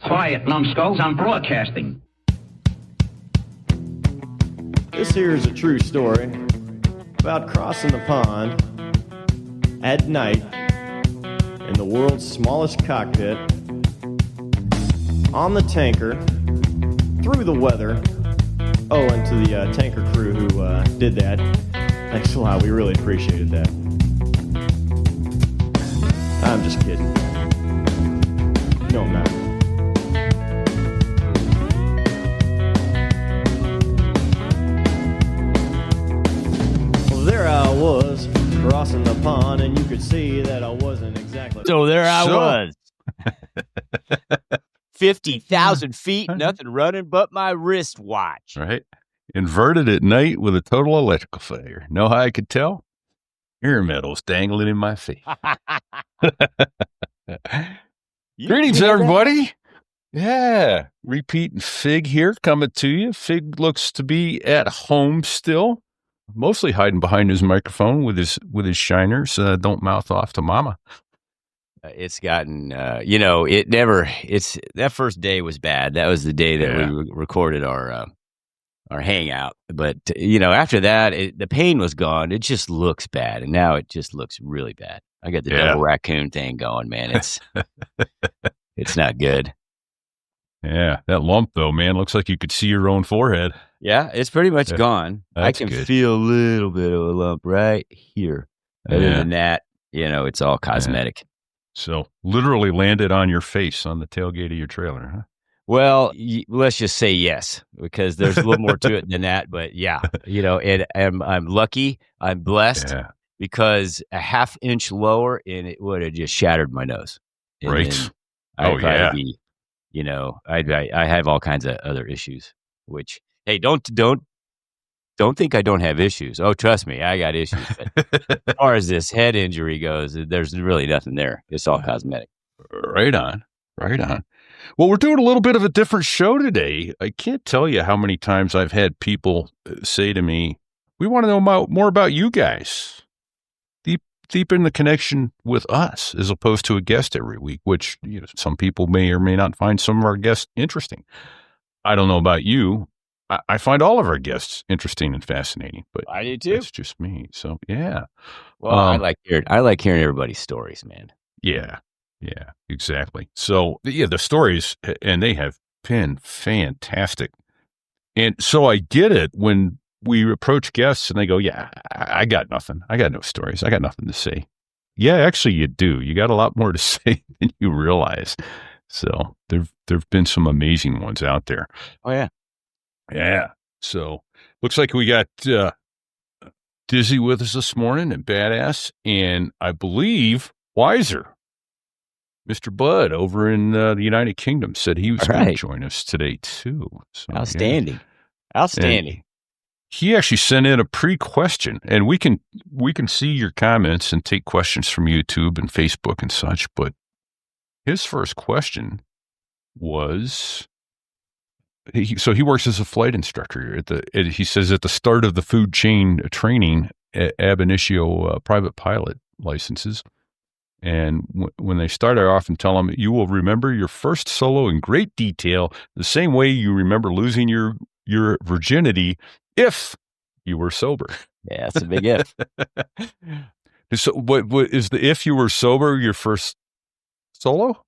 Quiet, numbskulls, I'm broadcasting. This here is a true story about crossing the pond at night in the world's smallest cockpit on the tanker through the weather. Oh, and to the tanker crew who did that, thanks a lot. We really appreciated that. I'm just kidding. No, I'm not. Well, there I was crossing the pond, and you could see that I wasn't exactly. So there I was. 50,000 feet, nothing running but my wristwatch. Right. Inverted at night with a total electrical failure. Know how I could tell? Air metals dangling in my face. Greetings, everybody. Yeah. Repeat and Fig here coming to you. Fig looks to be at home still, mostly hiding behind his microphone with his shiners. Don't mouth off to mama. It's gotten, that first day was bad. That was the day that we recorded our hangout. But, after that, the pain was gone. It just looks bad. And now it just looks really bad. I got the double raccoon thing going, man. It's not good. Yeah. That lump, though, man, looks like you could see your own forehead. Yeah, it's pretty much gone. I can feel a little bit of a lump right here. Other than that, it's all cosmetic. So literally landed on your face on the tailgate of your trailer, huh? Well, let's just say yes, because there's a little more to it than that. But yeah, I'm lucky. I'm blessed because a half inch lower and it would have just shattered my nose. And right. I'd probably be, I have all kinds of other issues, which, hey, don't think I don't have issues. Oh, trust me, I got issues. But as far as this head injury goes, there's really nothing there. It's all cosmetic. Right on. Well, we're doing a little bit of a different show today. I can't tell you how many times I've had people say to me, we want to know more about you guys. Deepen the connection with us as opposed to a guest every week, which some people may or may not find some of our guests interesting. I don't know about you. I find all of our guests interesting and fascinating, but I do too. It's just me. So yeah. Well, I like hearing everybody's stories, man. Yeah, exactly. So the stories, and they have been fantastic. And so I get it when we approach guests and they go, "Yeah, I got nothing. I got no stories. I got nothing to say." Yeah, actually, you do. You got a lot more to say than you realize. So there've been some amazing ones out there. Oh yeah. Yeah. So looks like we got Dizzy with us this morning and Badass, and I believe Wiser, Mr. Bud over in the United Kingdom, said he was going to join us today too. So, Outstanding. And he actually sent in a pre-question, and we can see your comments and take questions from YouTube and Facebook and such. But his first question was. So he works as a flight instructor he says at the start of the food chain training ab initio private pilot licenses. And when they start, I often tell them, you will remember your first solo in great detail, the same way you remember losing your virginity if you were sober. Yeah, that's a big if. So what is the, if you were sober, your first solo?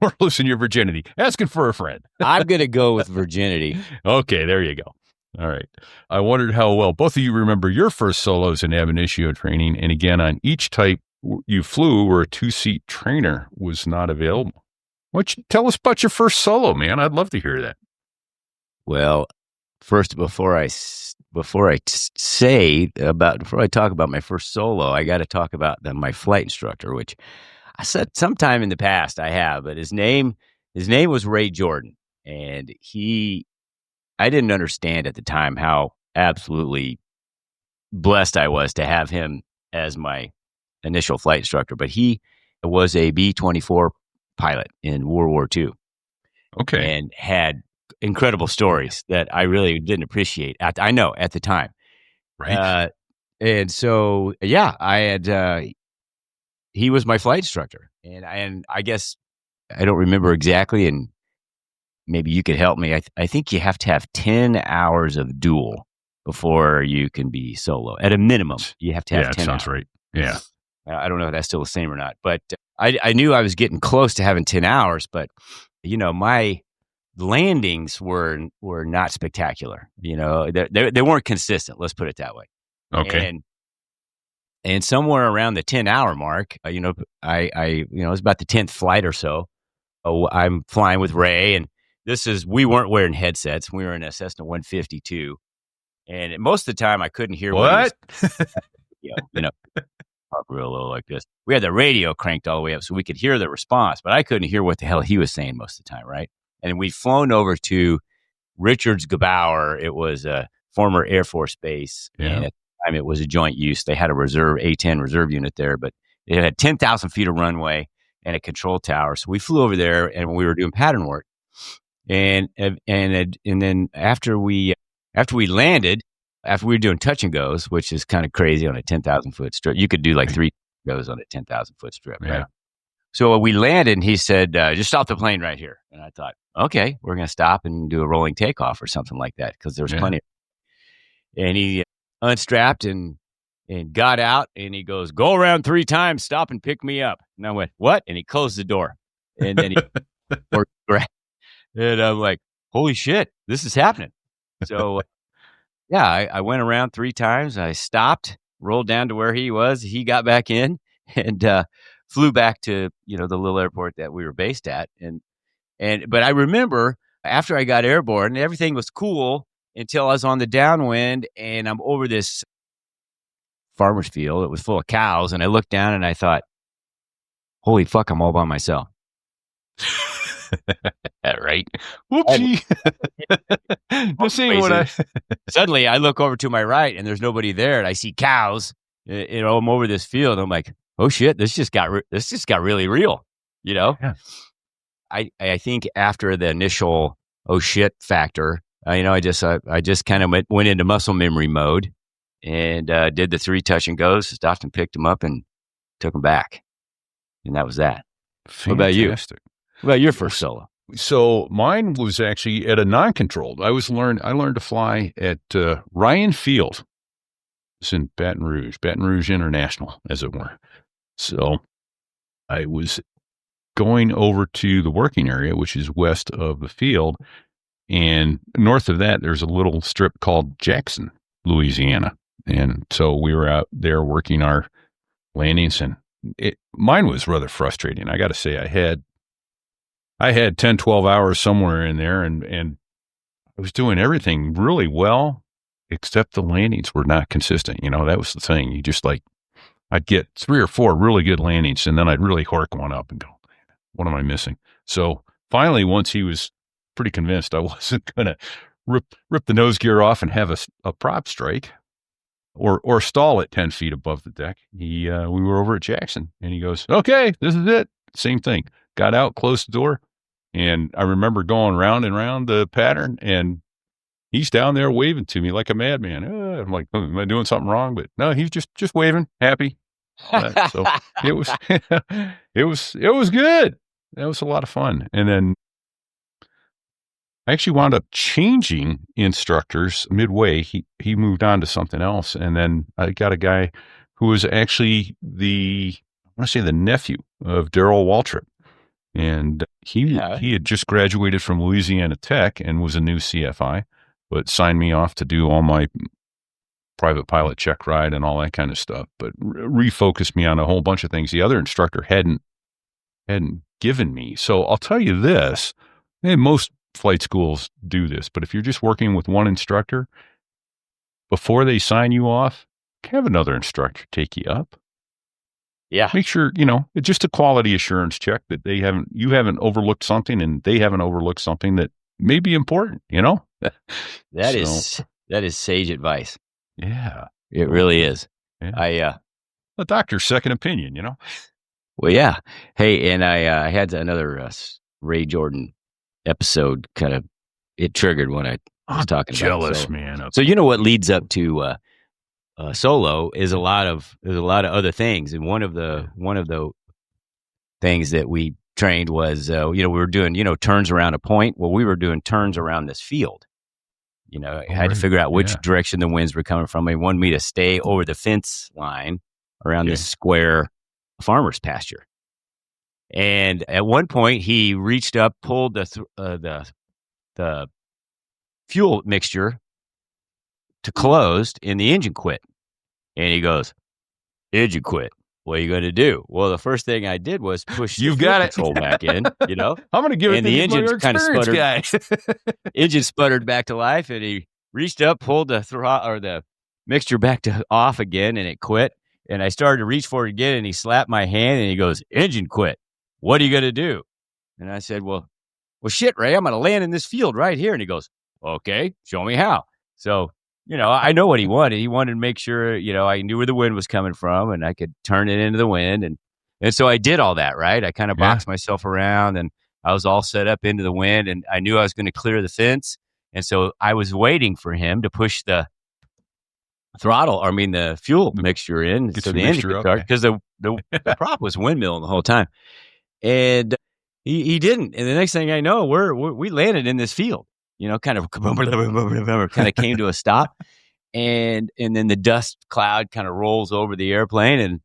Or losing your virginity? Asking for a friend. I'm going to go with virginity. Okay, there you go. All right. I wondered how well both of you remember your first solos in ab initio training, and again, on each type you flew where a two-seat trainer was not available. Why don't you tell us about your first solo, man? I'd love to hear that. Well, first, before I talk about my first solo, I got to talk about my flight instructor, which I said sometime in the past I have, but his name was Ray Jordan, and I didn't understand at the time how absolutely blessed I was to have him as my initial flight instructor, but he was a B-24 pilot in World War II. Okay. And had incredible stories that I really didn't appreciate at the time. Right. And so, I had, he was my flight instructor, and I guess I don't remember exactly. And maybe you could help me. I think you have to have 10 hours of duel before you can be solo. At a minimum, you have to have 10 sounds hours. right. Yeah. I don't know if that's still the same or not, but I knew I was getting close to having 10 hours, but my landings were not spectacular. They weren't consistent. Let's put it that way. Okay. And somewhere around the 10-hour mark, it was about the 10th flight or so. I'm flying with Ray, and we weren't wearing headsets. We were in a Cessna 152, and most of the time I couldn't hear what he was, talk real low like this. We had the radio cranked all the way up so we could hear the response, but I couldn't hear what the hell he was saying most of the time, right? And we'd flown over to Richards Gebauer. It was a former Air Force base, and at the time it was a joint use. They had a A-10 reserve unit there, but it had 10,000 feet of runway and a control tower. So we flew over there, and we were doing pattern work. And then after we landed, after we were doing touch and goes, which is kind of crazy on a 10,000 foot strip, you could do like 3 goes on a 10,000 foot strip. Yeah. Right? So we landed, and he said, just stop the plane right here. And I thought, okay, we're going to stop and do a rolling takeoff or something like that, because there's plenty. And he unstrapped and got out, and he goes, go around 3 times, stop and pick me up. And I went, what? And he closed the door. And then and I'm like, holy shit, this is happening. So I went around 3 times. I stopped, rolled down to where he was. He got back in and flew back to the little airport that we were based at. But I remember after I got airborne, everything was cool until I was on the downwind, and I'm over this farmer's field. It was full of cows, and I looked down and I thought, holy fuck, I'm all by myself. Right. Whoopsie. This ain't what Suddenly I look over to my right, and there's nobody there, and I see cows. I'm over this field. I'm like, oh shit, this just got really real. Yeah. I think after the initial oh shit factor, I just kind of went into muscle memory mode and did the 3 touch and goes, stopped and picked them up and took them back, and that was that. Fantastic. What about you? What about your first solo? So mine was actually at a non-controlled. I learned to fly at Ryan Field. It's in Baton Rouge International, as it were. So I was going over to the working area, which is west of the field, and north of that, there's a little strip called Jackson, Louisiana. And so we were out there working our landings, and mine was rather frustrating. I got to say, I had 10, 12 hours somewhere in there, and I was doing everything really well, except the landings were not consistent. That was the thing. You just I'd get 3 or 4 really good landings, and then I'd really hork one up and go, what am I missing? So finally, once he was pretty convinced I wasn't going to rip the nose gear off and have a prop strike or stall at 10 feet above the deck, we were over at Jackson, and he goes, okay, this is it. Same thing. Got out, closed the door. And I remember going round and round the pattern, and he's down there waving to me like a madman. I'm like, oh, am I doing something wrong? But no, he's just waving, happy. So it was, it was good. That was a lot of fun. And then I actually wound up changing instructors midway. He moved on to something else. And then I got a guy who was actually the nephew of Darrell Waltrip. And he had just graduated from Louisiana Tech and was a new CFI, but signed me off to do all my private pilot check ride and all that kind of stuff, but refocused me on a whole bunch of things the other instructor hadn't given me. So I'll tell you this, and most flight schools do this, but if you're just working with one instructor, before they sign you off, have another instructor take you up. Yeah. Make sure, it's just a quality assurance check that you haven't overlooked something and they haven't overlooked something that may be important, That is sage advice. Yeah. It really is. Yeah. A doctor's second opinion, Well, yeah. Hey, and I had another Ray Jordan episode it triggered when I was talking jealous, about it. Man. So what leads up to solo is a lot of other things, and one of the things that we trained was, we were doing, turns around a point. Well, we were doing turns around this field. I had to figure out which direction the winds were coming from. They wanted me to stay over the fence line around this square farmer's pasture. And at one point, he reached up, pulled the fuel mixture to closed, and the engine quit. And he goes, "Engine quit. What are you going to do?" Well, the first thing I did was push the control back in. I'm going to give it to the engine kind of sputtered. Guy. Engine sputtered back to life, and he reached up, pulled the mixture back to off again, and it quit. And I started to reach for it again, and he slapped my hand, and he goes, "Engine quit. What are you going to do?" And I said, well, shit, Ray, I'm going to land in this field right here. And he goes, "Okay, show me how." So, I know what he wanted. He wanted to make sure, I knew where the wind was coming from and I could turn it into the wind. And so I did all that, right? I kind of boxed myself around and I was all set up into the wind and I knew I was going to clear the fence. And so I was waiting for him to push the the fuel mixture in. So the engine could start, because the prop was windmilling the whole time. And he didn't. And the next thing I know, we landed in this field, kind of came to a stop. And then the dust cloud kind of rolls over the airplane.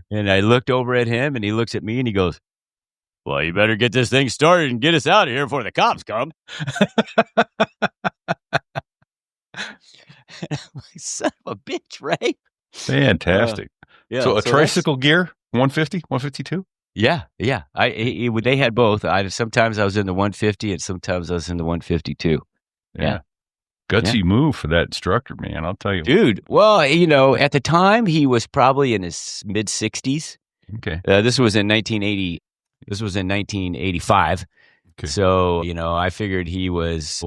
And I looked over at him and he looks at me and he goes, "Well, you better get this thing started and get us out of here before the cops come." Son of a bitch, Ray. Fantastic. So a tricycle gear, 150, 152? Yeah. They had both. Sometimes I was in the 150 and sometimes I was in the 152. Yeah. Gutsy move for that instructor, man. I'll tell you. Dude, well, at the time he was probably in his mid 60s. Okay. This was in 1980. This was in 1985. Okay. So, I figured he was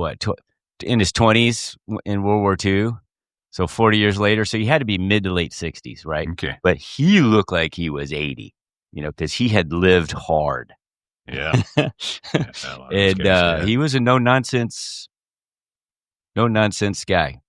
in his 20s in World War II. So 40 years later. So he had to be mid to late 60s, right? Okay. But he looked like he was 80, because he had lived hard. Yeah. And he was a no nonsense guy.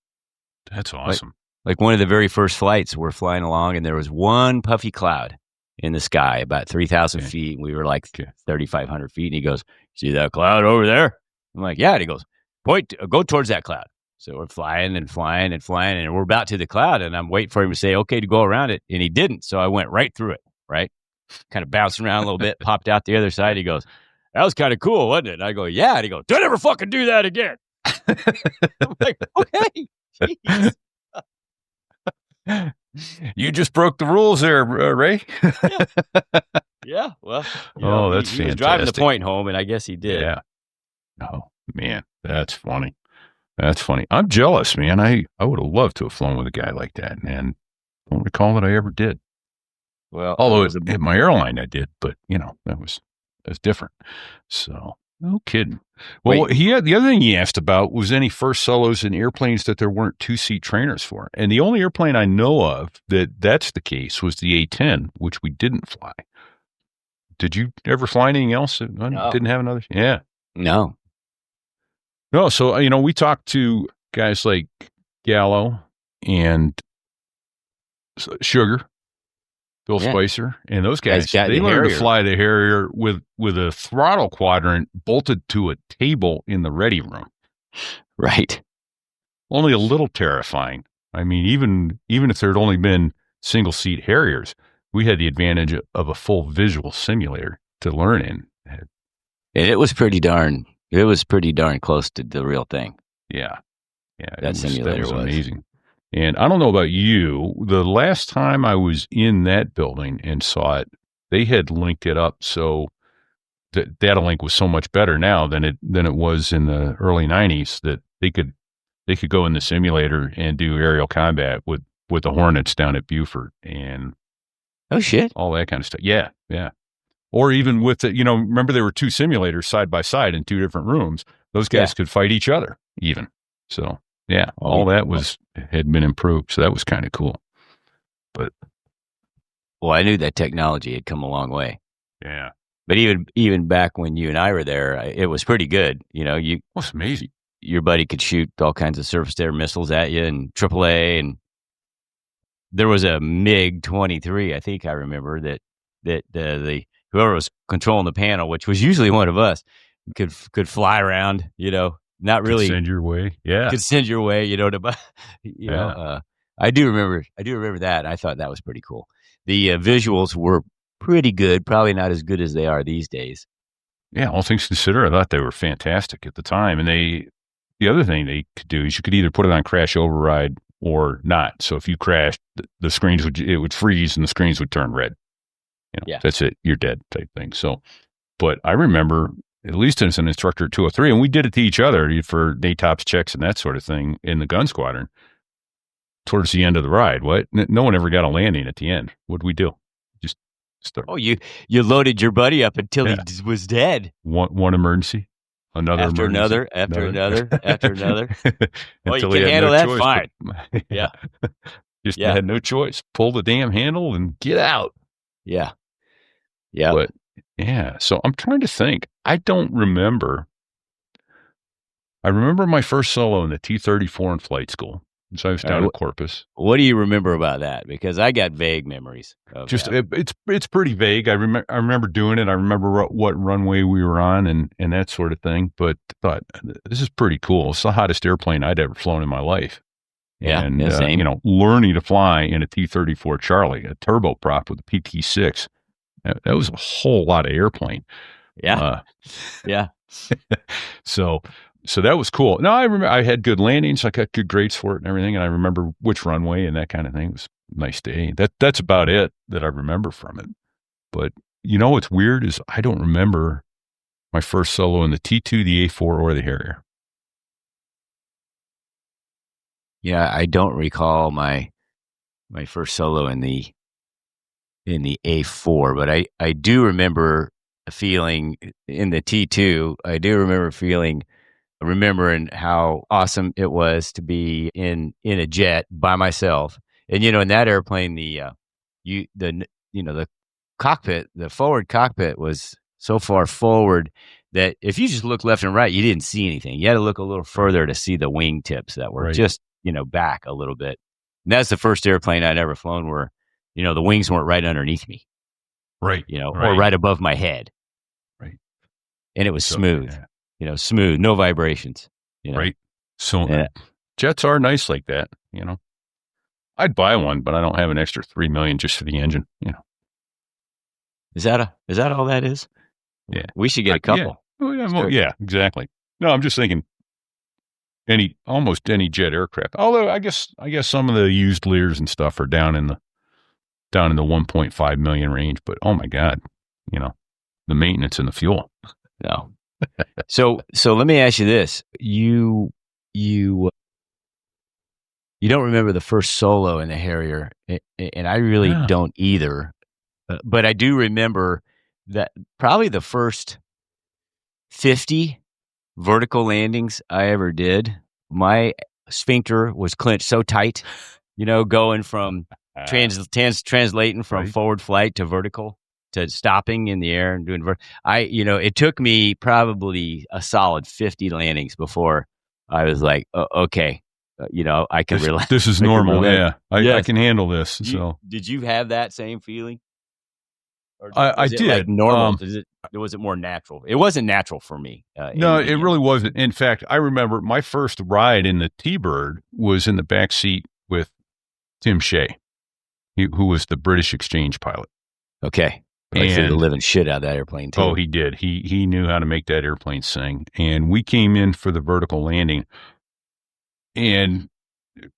That's awesome. Like one of the very first flights, we're flying along and there was one puffy cloud in the sky, about 3,000 feet. And we were like 3,500 feet. And he goes, "See that cloud over there?" I'm like, "Yeah." And he goes, "Go towards that cloud." So we're flying and flying and flying and we're about to the cloud and I'm waiting for him to say, "Okay," to go around it. And he didn't. So I went right through it, right? Kind of bounced around a little bit, popped out the other side. He goes, "That was kind of cool, wasn't it?" And I go, "Yeah." And he goes, "Don't ever fucking do that again." I'm like, "Okay." You just broke the rules there, Ray. Yeah. Well, that's fantastic. He was driving the point home, and I guess he did. Yeah. Oh, man, that's funny. That's funny. I'm jealous, man. I would have loved to have flown with a guy like that, and I don't recall that I ever did. Well, although at my airline I did, but that was different. So no kidding. Well, the other thing he asked about was any first solos in airplanes that there weren't 2-seat trainers for, and the only airplane I know of that's the case was the A-10, which we didn't fly. Did you ever fly anything else that didn't have another? Yeah. No. So, we talked to guys like Gallo and Sugar, Bill Spicer, and those guys, they learned to fly the Harrier with a throttle quadrant bolted to a table in the ready room. Right. Only a little terrifying. I mean, even if there had only been single-seat Harriers, we had the advantage of a full visual simulator to learn in. And it was pretty darn close to the real thing. Yeah. That simulator was amazing. And I don't know about you, the last time I was in that building and saw it, they had linked it up so that data link was so much better now than it was in the early 90s that they could go in the simulator and do aerial combat with the Hornets down at Beaufort and oh shit, all that kind of stuff. Yeah. Or even with the, remember there were two simulators side by side in two different rooms. Those guys could fight each other even. So yeah, all that had been improved. So that was kind of cool. But I knew that technology had come a long way. Yeah. But even back when you and I were there, it was pretty good. It's amazing. Your buddy could shoot all kinds of surface-to-air missiles at you and AAA, and there was a MiG-23. I think I remember that the whoever was controlling the panel, which was usually one of us, could fly around, not really Could send your way. Yeah. could send your way, to, I do remember that. I thought that was pretty cool. The visuals were pretty good, probably not as good as they are these days. Yeah, all things considered, I thought they were fantastic at the time. And the other thing they could do is you could either put it on crash override or not. So if you crashed, the screens would freeze and the screens would turn red. That's it. You're dead type thing. So, but I remember, at least as an instructor at 203, and we did it to each other for NATOPS checks and that sort of thing in the gun squadron towards the end of the ride. No one ever got a landing at the end. What'd we do? Just start. Oh, you loaded your buddy up until he was dead. One emergency, another after emergency, after another. Well, you Until can he had handle no that choice, fine. but- Yeah. Just Yeah. had no choice. Pull the damn handle and get out. Yeah. Yeah. But yeah, so I'm trying to think. I don't remember. I remember my first solo in the T-34 in flight school. So I was down in Corpus. What do you remember about that? Because I got vague memories of that. It's pretty vague. I remember doing it. I remember what runway we were on and that sort of thing. But thought, this is pretty cool. It's the hottest airplane I'd ever flown in my life. Yeah, and same. Learning to fly in a T-34 Charlie, a turboprop with a PT-6. That was a whole lot of airplane. Yeah. Yeah. So that was cool. No, I remember I had good landings. I got good grades for it and everything. And I remember which runway and that kind of thing. It was a nice day. That's about it that I remember from it. But what's weird is I don't remember my first solo in the T2, the A4, or the Harrier. Yeah, I don't recall my first solo in the A4, but I do remember feeling in the T2. I do remember remembering how awesome it was to be in a jet by myself. And in that airplane, the cockpit, the forward cockpit was so far forward that if you just looked left and right, you didn't see anything. You had to look a little further to see the wing tips that were just back a little bit. And that's the first airplane I'd ever flown where the wings weren't right underneath me, right? Or right above my head, right? And it was smooth. Smooth, no vibrations, Right. So jets are nice like that, I'd buy one, but I don't have an extra $3 million just for the engine, Is that all that is? Yeah. We should get a couple. Yeah, exactly. No, I'm just thinking almost any jet aircraft. Although I guess some of the used Lears and stuff are down in the 1.5 million range, but oh my God, the maintenance and the fuel. No. So let me ask you this: you don't remember the first solo in the Harrier, and I really don't either. But I do remember that probably the first 50 vertical landings I ever did, my sphincter was clenched so tight, going from translating from forward flight to vertical to stopping in the air and doing it took me probably a solid 50 landings before I was like, okay, I can relax. This is normal. Yeah. I can handle this. So did you have that same feeling? I did. Like normal? Was it more natural? It wasn't natural for me. No, it really wasn't. In fact, I remember my first ride in the T-Bird was in the back seat with Tim Shea, who was the British exchange pilot. Okay. And he the living shit out of that airplane too. Oh, he did. He knew how to make that airplane sing. And we came in for the vertical landing. And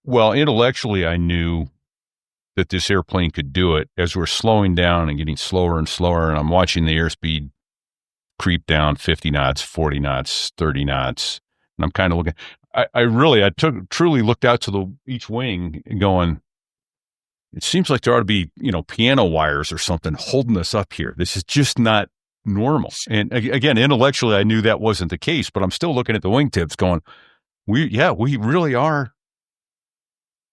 well, intellectually, I knew that this airplane could do it as we're slowing down and getting slower and slower. And I'm watching the airspeed creep down 50 knots, 40 knots, 30 knots. And I'm kind of looking, I truly looked out to each wing and going, it seems like there ought to be, piano wires or something holding us up here. This is just not normal. And again, intellectually, I knew that wasn't the case, but I'm still looking at the wingtips going, we really are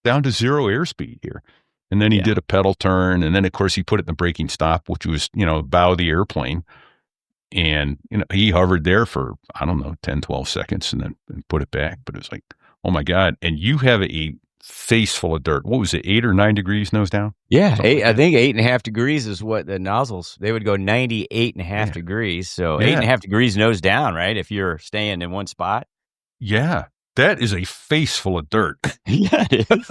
down to zero airspeed here. And then he did a pedal turn. And then, of course, he put it in the braking stop, which was, bow of the airplane. And, he hovered there for, I don't know, 10, 12 seconds and then put it back. But it was like, oh, my God. And you have a face full of dirt. What was it, 8 or 9 degrees nose down? Yeah, I Like think 8.5 degrees is what the nozzles, they would go 98.5 degrees. So 8.5 degrees nose down, right? If you're staying in one spot. Yeah, that is a face full of dirt. Yeah, it is.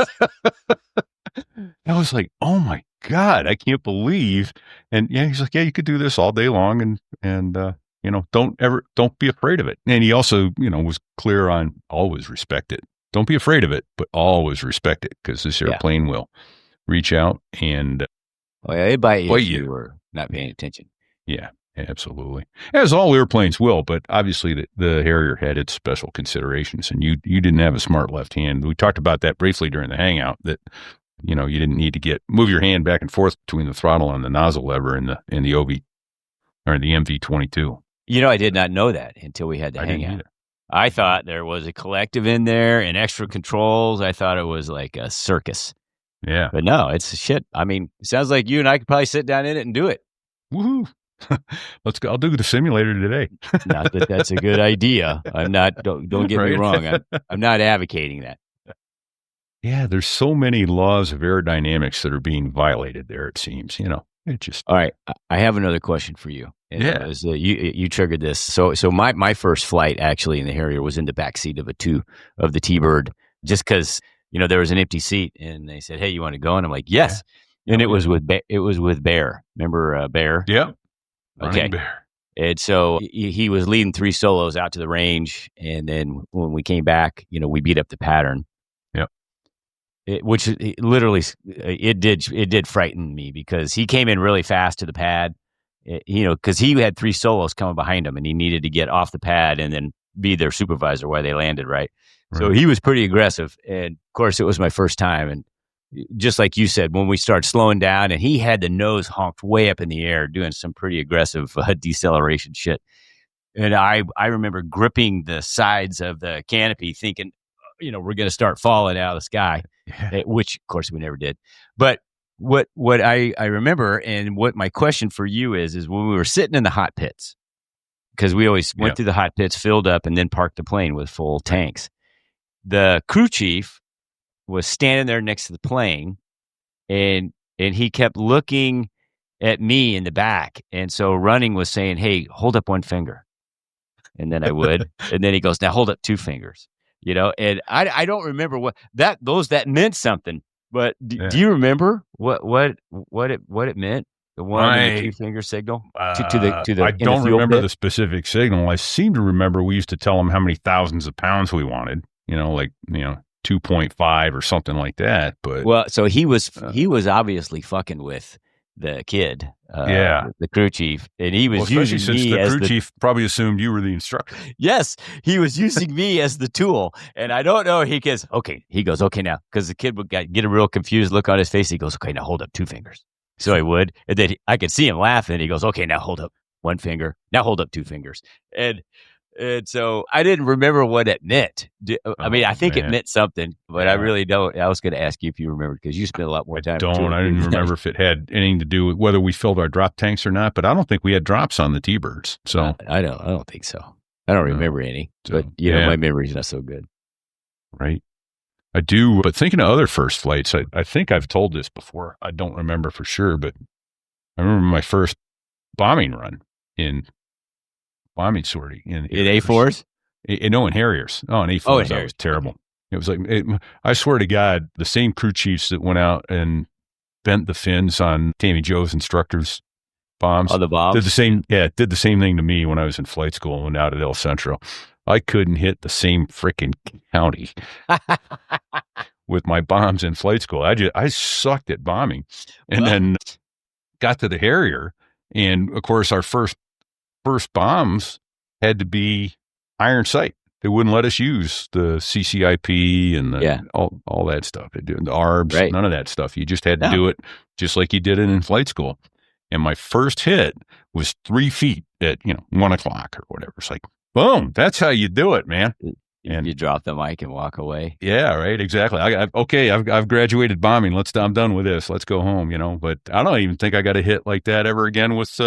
I was like, oh my God, I can't believe. And yeah, he's like, yeah, you could do this all day long. And don't be afraid of it. And he also, was clear on always respect it. Don't be afraid of it, but always respect it, because this airplane will reach out and it'd bite you if you were not paying attention. Yeah, absolutely. As all airplanes will, but obviously the Harrier had its special considerations, and you didn't have a smart left hand. We talked about that briefly during the hangout, that you didn't need to move your hand back and forth between the throttle and the nozzle lever in the OV or the MV-22. I did not know that until we had the hangout. I thought there was a collective in there and extra controls. I thought it was like a circus. Yeah. But no, it's shit. I mean, it sounds like you and I could probably sit down in it and do it. Woohoo. Let's go. I'll do the simulator today. Not that that's a good idea. I'm not, don't get me wrong. I'm not advocating that. Yeah, there's so many laws of aerodynamics that are being violated there, it seems. It just... All right, I have another question for you. And you triggered this. So my first flight actually in the Harrier was in the back seat of the T-Bird, just because there was an empty seat, and they said, "Hey, you want to go?" And I'm like, "Yes." Yeah. And it was with Bear. Remember Bear? Yeah. Okay. Bear. And so he was leading 3 solos out to the range, and then when we came back, we beat up the pattern. Which literally did frighten me, because he came in really fast to the pad, because he had 3 solos coming behind him, and he needed to get off the pad and then be their supervisor while they landed, right? So he was pretty aggressive, and of course it was my first time, and just like you said, when we started slowing down, and he had the nose honked way up in the air doing some pretty aggressive deceleration shit, and I remember gripping the sides of the canopy thinking, we're going to start falling out of the sky, which of course we never did. But what I remember, and what my question for you is when we were sitting in the hot pits, because we always went through the hot pits, filled up, and then parked the plane with full tanks. The crew chief was standing there next to the plane, and he kept looking at me in the back. And so Running was saying, "Hey, hold up one finger." And then I would, and then he goes, "Now hold up 2 fingers." And I don't remember what that meant something, but do you remember what it meant? The 1 and the 2 finger signal to the. I don't remember the specific signal. I seem to remember we used to tell him how many thousands of pounds we wanted. 2.5 or something like that. But so he was obviously fucking with the kid, the crew chief, and he was using me as the crew chief probably assumed you were the instructor. Yes, he was using me as the tool, and I don't know. He goes, okay now, because the kid would get a real confused look on his face. He goes, "Okay, now hold up 2 fingers." So I would, and then I could see him laughing. He goes, "Okay, now hold up 1 finger. Now hold up 2 fingers." And so I didn't remember what it meant. I think it meant something, but I really don't. I was going to ask you if you remembered, because you spent a lot more time. I didn't remember if it had anything to do with whether we filled our drop tanks or not, but I don't think we had drops on the T-Birds. So I don't think so. I don't remember any, but my memory's not so good. Right. I do, but thinking of other first flights, I think I've told this before. I don't remember for sure, but I remember my first bombing run in bombing sortie in A4s? No, in Harriers. Oh, in A4s, that was terrible. It was like, I swear to God, the same crew chiefs that went out and bent the fins on Tammy Joe's instructors' bombs. Oh, the bombs? Did the same thing to me when I was in flight school and out at El Centro. I couldn't hit the same freaking county with my bombs in flight school. I sucked at bombing. And then got to the Harrier, and of course our first bombs had to be iron sight. They wouldn't let us use the CCIP and all that stuff. The ARBs, none of that stuff. You just had to do it just like you did it in flight school. And my first hit was 3 feet at 1 o'clock or whatever. It's like, boom, that's how you do it, man. And you drop the mic and walk away. Yeah, right. Exactly. I've graduated bombing. I'm done with this. Let's go home. But I don't even think I got a hit like that ever again with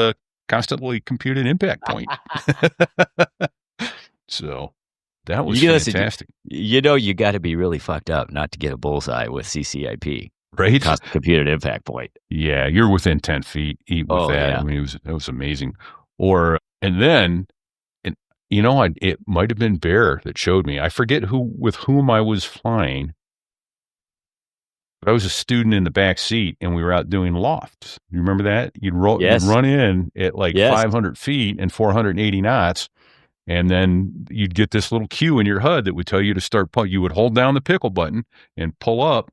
constantly computed impact point. So, That was Listen, fantastic. you know, you got to be really fucked up not to get a bullseye with CCIP. Right? Constant computed impact point. Yeah, you're within 10 feet with that. Yeah. I mean, it was amazing. And then, it might have been Bear that showed me. I forget with whom I was flying, but I was a student in the back seat, and we were out doing lofts. You remember that? You'd run in at 500 feet and 480 knots, and then you'd get this little cue in your HUD that would tell you to start. You would hold down the pickle button and pull up.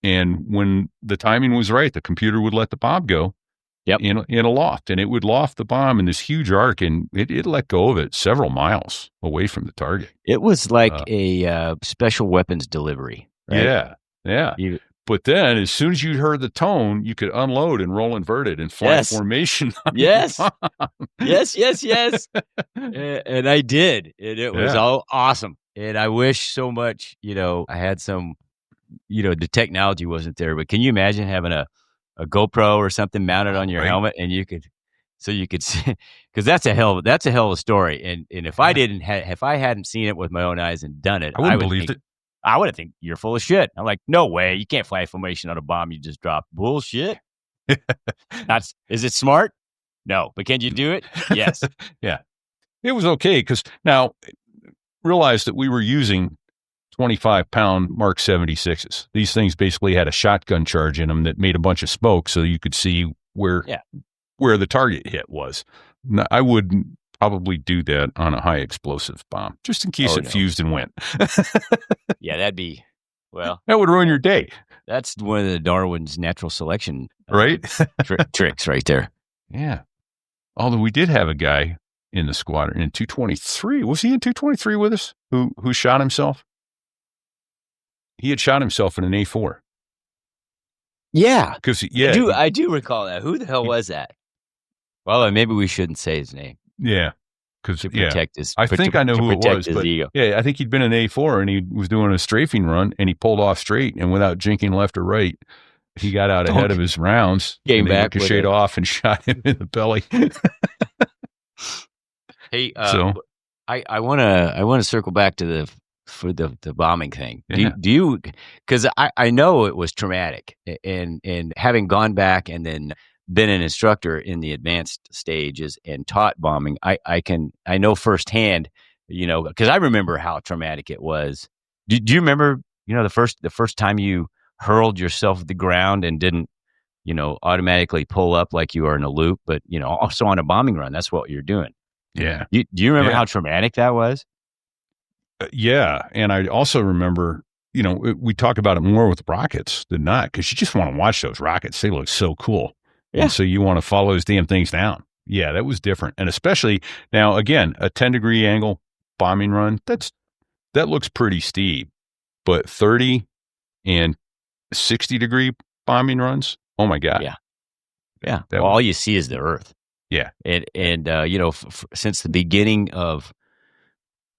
And when the timing was right, the computer would let the bomb go in a loft, and it would loft the bomb in this huge arc, and it let go of it several miles away from the target. It was like a special weapons delivery. Right? Yeah. But then, as soon as you heard the tone, you could unload and roll inverted and fly formation. Yes. And I did. And it was all awesome. And I wish so much, I had some, the technology wasn't there. But can you imagine having a GoPro or something mounted on your helmet, and you could see, because that's a hell of a story. And if if I hadn't seen it with my own eyes and done it, I wouldn't believe it. I would have think you're full of shit. I'm like, no way. You can't fly formation on a bomb you just dropped. Bullshit. Is it smart? No. But can you do it? Yes. Yeah. It was okay, because now realize that we were using 25-pound Mark 76s. These things basically had a shotgun charge in them that made a bunch of smoke, so you could see where the target hit was. Now, I wouldn't probably do that on a high explosive bomb, just in case fused and went. Yeah, that'd be, that would ruin your day. That's one of the Darwin's natural selection tricks right there. Yeah. Although we did have a guy in the squadron in 223. Was he in 223 with us who shot himself? He had shot himself in an A4. Yeah. Because I do recall that. Who the hell was that? Well, maybe we shouldn't say his name. Yeah. Because protect his, I think I know who it was, but ego. Yeah, I think he'd been in A4 and he was doing a strafing run, and he pulled off straight, and without jinking left or right, he got out ahead of his rounds. Came back, ricocheted off, and shot him in the belly. Hey, I want to circle back to the bombing thing. Yeah. Do you, because I know it was traumatic, and having gone back and then been an instructor in the advanced stages and taught bombing, I know firsthand, because I remember how traumatic it was. Do you remember, the first time you hurled yourself at the ground and didn't, automatically pull up like you were in a loop, but, also on a bombing run, that's what you're doing. Yeah. Do you remember how traumatic that was? Yeah. And I also remember, we talk about it more with rockets than not, because you just want to watch those rockets. They look so cool. Yeah. And so you want to follow those damn things down. Yeah, that was different. And especially now, again, a 10-degree angle bombing run, that looks pretty steep. But 30 and 60-degree bombing runs, oh my God. Yeah. All you see is the earth. Yeah. And since the beginning of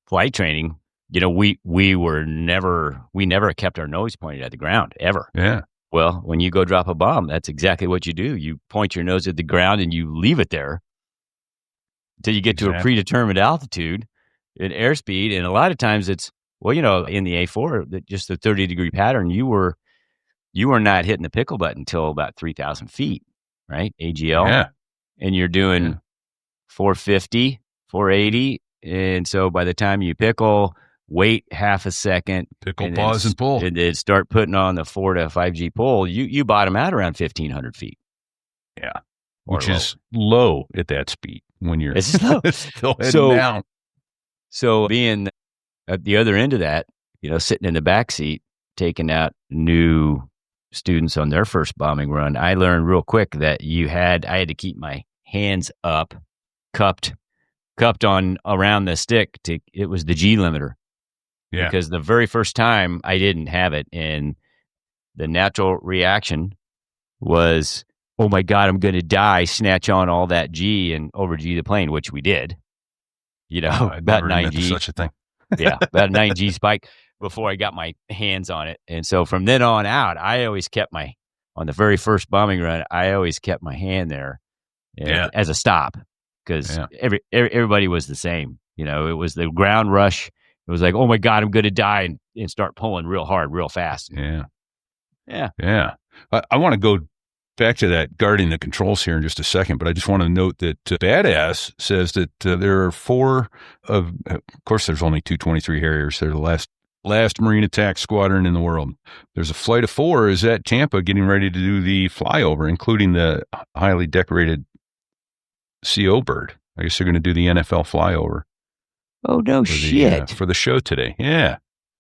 flight training, we never kept our nose pointed at the ground, ever. Yeah. Well, when you go drop a bomb, that's exactly what you do. You point your nose at the ground and you leave it there until you get to a predetermined altitude and airspeed. And a lot of times it's, in the A4, just the 30-degree pattern, you were not hitting the pickle button until about 3,000 feet, right? AGL. Yeah. And you're doing 450, 480. And so by the time you pickle, wait half a second. Pickle, pause, and pull. And then start putting on the 4 to 5G pull. You bottom out around 1,500 feet. Yeah. Which is low at that speed when you're still heading down. So being at the other end of that, sitting in the back seat, taking out new students on their first bombing run, I learned real quick that I had to keep my hands up, cupped on around the stick. It was the G limiter. Yeah. Because the very first time I didn't have it, and the natural reaction was, oh my God, I'm going to die, snatch on all that G and over G the plane, which we did. About 9G. Such a thing. Yeah, about a 9G spike before I got my hands on it. And so from then on out, I always kept on the very first bombing run, I always kept my hand there as a stop, because everybody was the same. It was the ground rush It was like, oh my God, I'm going to die, and start pulling real hard, real fast. Yeah. Yeah. Yeah. I want to go back to that guarding the controls here in just a second, but I just want to note that Badass says that there are four of course, there's only 223 Harriers. They're the last Marine attack squadron in the world. There's a flight of 4 is at Tampa getting ready to do the flyover, including the highly decorated CO bird. I guess they're going to do the NFL flyover. Oh, no shit. For the show today. Yeah.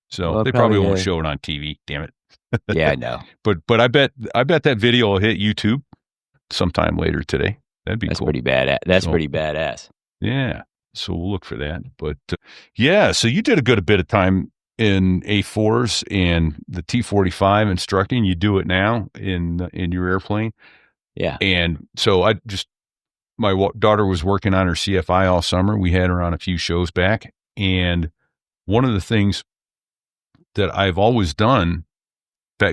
So Well, they probably won't show it on TV. Damn it. Yeah, I know. But I bet that video will hit YouTube sometime later today. That'd be cool. Pretty badass. That's pretty badass. Yeah. So we'll look for that. But yeah, so you did a good bit of time in A4s and the T-45 instructing. You do it now in your airplane. Yeah. And so my daughter was working on her CFI all summer. We had her on a few shows back. And one of the things that I've always done,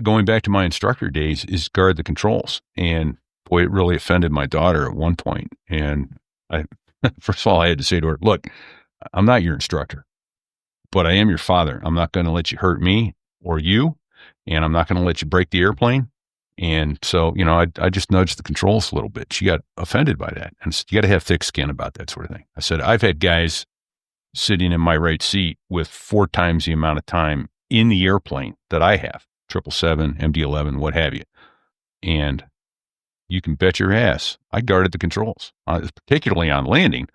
going back to my instructor days, is guard the controls. And boy, it really offended my daughter at one point. And first of all, I had to say to her, look, I'm not your instructor, but I am your father. I'm not going to let you hurt me or you, and I'm not going to let you break the airplane. And so, I just nudged the controls a little bit. She got offended by that. And you got to have thick skin about that sort of thing. I said, I've had guys sitting in my right seat with 4 times the amount of time in the airplane that I have, 777, MD-11, what have you. And you can bet your ass I guarded the controls, particularly on landing.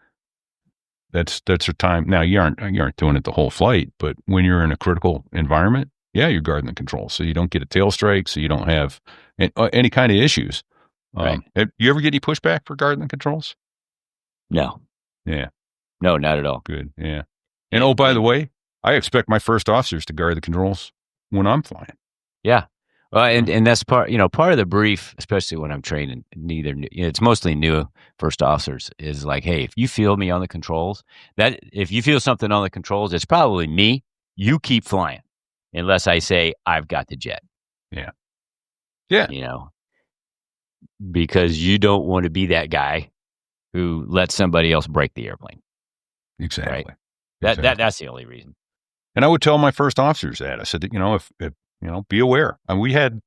That's her time. Now, you aren't doing it the whole flight, but when you're in a critical environment, yeah, you're guarding the controls. So you don't get a tail strike, so you don't have any kind of issues. Right. You ever get any pushback for guarding the controls? No. Yeah. No, not at all. Good. Yeah. And oh, by the way, I expect my first officers to guard the controls when I'm flying. Yeah. Well, and that's part of the brief, especially when I'm training. It's mostly new first officers, is like, hey, if you feel me on the controls, if you feel something on the controls, it's probably me. You keep flying, unless I say I've got the jet. Yeah. Yeah. Because you don't want to be that guy who lets somebody else break the airplane. Exactly. Right? That's the only reason. And I would tell my first officers that. I said, if be aware. And we had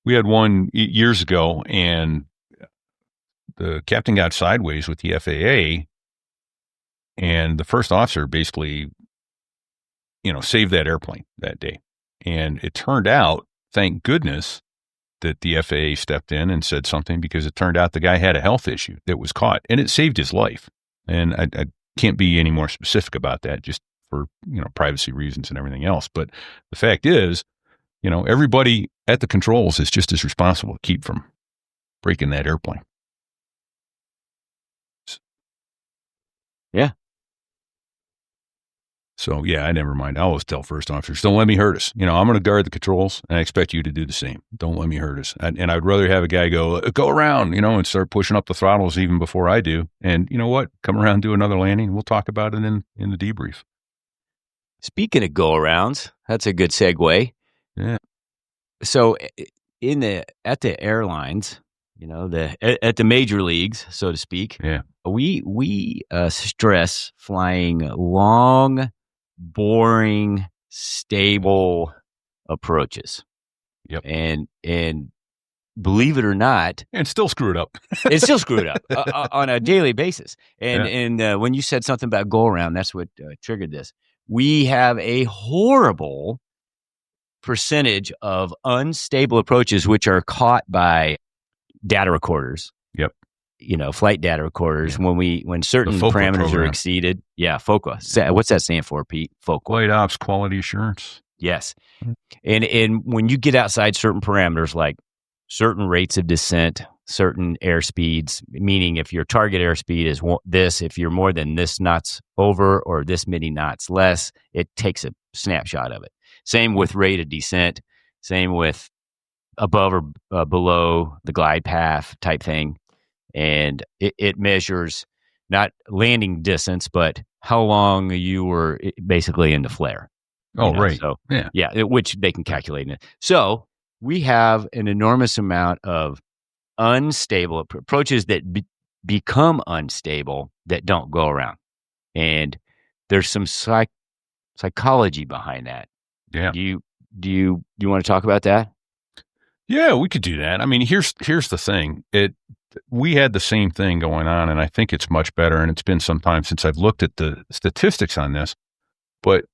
one years ago, and the captain got sideways with the FAA, and the first officer basically, saved that airplane that day. And it turned out, thank goodness, that the FAA stepped in and said something, because it turned out the guy had a health issue that was caught, and it saved his life. And I can't be any more specific about that, just for, privacy reasons and everything else. But the fact is, everybody at the controls is just as responsible to keep from breaking that airplane. Yeah. So, yeah, I never mind. I always tell first officers, don't let me hurt us. I'm going to guard the controls, and I expect you to do the same. Don't let me hurt us. And I'd rather have a guy go around, and start pushing up the throttles even before I do. And you know what? Come around, do another landing. We'll talk about it in the debrief. Speaking of go-arounds, that's a good segue. Yeah. So at the airlines, at the major leagues, so to speak, yeah, we stress flying long, boring, stable approaches. Yep. And believe it or not, and still screwed up. It's still screwed up on a daily basis. And when you said something about go around, that's what triggered this. We have a horrible percentage of unstable approaches, which are caught by data recorders. Yep. Flight data recorders. Yeah. When certain parameters are exceeded. Yeah. FOQA. What's that stand for, Pete? FOQA. Flight Ops Quality Assurance. Yes. And when you get outside certain parameters, like certain rates of descent, certain airspeeds, meaning if your target airspeed is this, if you're more than this knots over or this many knots less, it takes a snapshot of it. Same with rate of descent, same with above or below the glide path type thing. And it measures not landing distance, but how long you were basically in the flare. Oh, right. So, yeah, which they can calculate in it. So we have an enormous amount of unstable approaches that become unstable that don't go around. And there's some psychology behind that. Yeah. Do you want to talk about that? Yeah, we could do that. I mean, here's the thing. We had the same thing going on, and I think it's much better. And it's been some time since I've looked at the statistics on this, but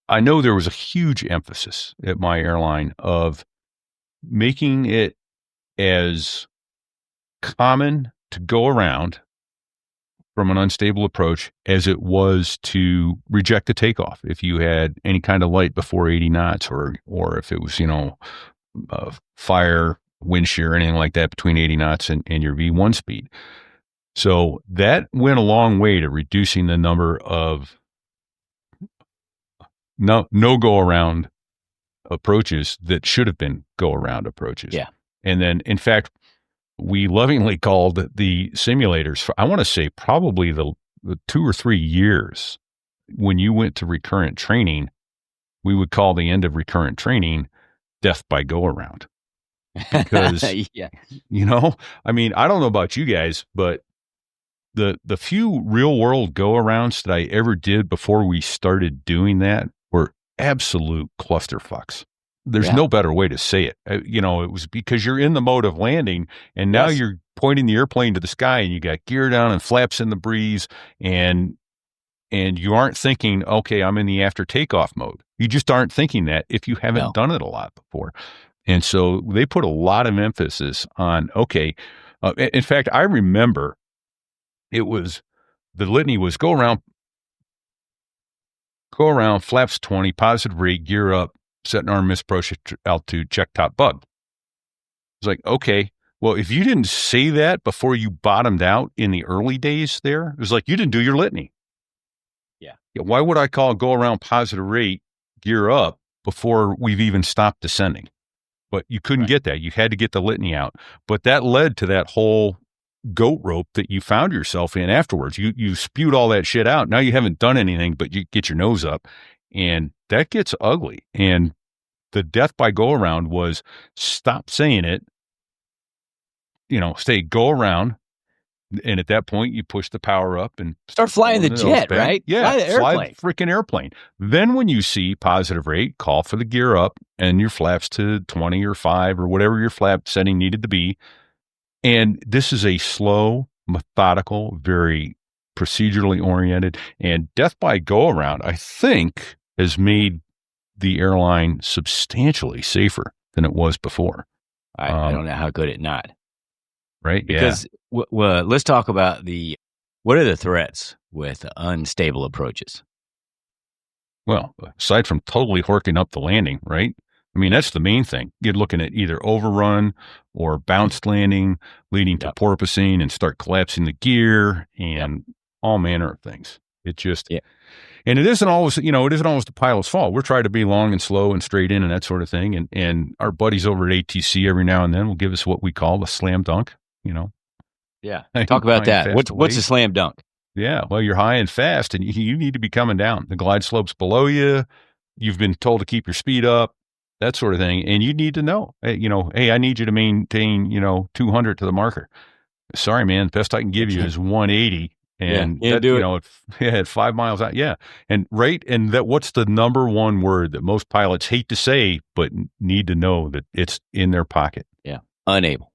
I know there was a huge emphasis at my airline of making it as common to go around from an unstable approach as it was to reject a takeoff if you had any kind of light before 80 knots, or if it was, fire, wind shear, anything like that between 80 knots and your V1 speed. So that went a long way to reducing the number of no go around approaches that should have been go around approaches. Yeah. And then, in fact, we lovingly called the simulators for, I want to say, probably the 2 or 3 years when you went to recurrent training, we would call the end of recurrent training death by go around. Because, yeah. I mean, I don't know about you guys, but the few real world go arounds that I ever did before we started doing that were absolute clusterfucks. There's no better way to say it. It was because you're in the mode of landing, and now you're pointing the airplane to the sky, and you got gear down and flaps in the breeze, and you aren't thinking, okay, I'm in the after takeoff mode. You just aren't thinking that if you haven't done it a lot before. And so they put a lot of emphasis on, okay. In fact, I remember the litany was go around, flaps 20, positive rate, gear up, set an arm, miss approach altitude, check top bug. It's like, okay, well, if you didn't say that before you bottomed out in the early days there, it was like you didn't do your litany. Yeah. Why would I call go around, positive rate, gear up before we've even stopped descending? But you couldn't get that. You had to get the litany out. But that led to that whole goat rope that you found yourself in afterwards. You spewed all that shit out. Now you haven't done anything, but you get your nose up, and that gets ugly. And the death by go around was stop saying it, say go around. And at that point, you push the power up and start flying the jet, right? Yeah, fly the freaking airplane. Then when you see positive rate, call for the gear up and your flaps to 20 or 5 or whatever your flap setting needed to be. And this is a slow, methodical, very procedurally oriented, and death by go around, I think, has made the airline substantially safer than it was before. I don't know how good it not. Right? Because let's talk about what are the threats with unstable approaches? Well, aside from totally horking up the landing, right? I mean, that's the main thing. You're looking at either overrun or bounced landing, leading to porpoising and start collapsing the gear and all manner of things. It just, and it isn't always, the pilot's fault. We're trying to be long and slow and straight in and that sort of thing. And our buddies over at ATC every now and then will give us what we call the slam dunk, Yeah. Talk about that. What's a slam dunk? Yeah. Well, you're high and fast and you need to be coming down. The glide slope's below you. You've been told to keep your speed up, that sort of thing. And you need to know, hey, I need you to maintain, 200 to the marker. Sorry, man. The best I can give you is 180. And at 5 miles out. Yeah. And what's the number one word that most pilots hate to say, but need to know that it's in their pocket? Yeah. Unable.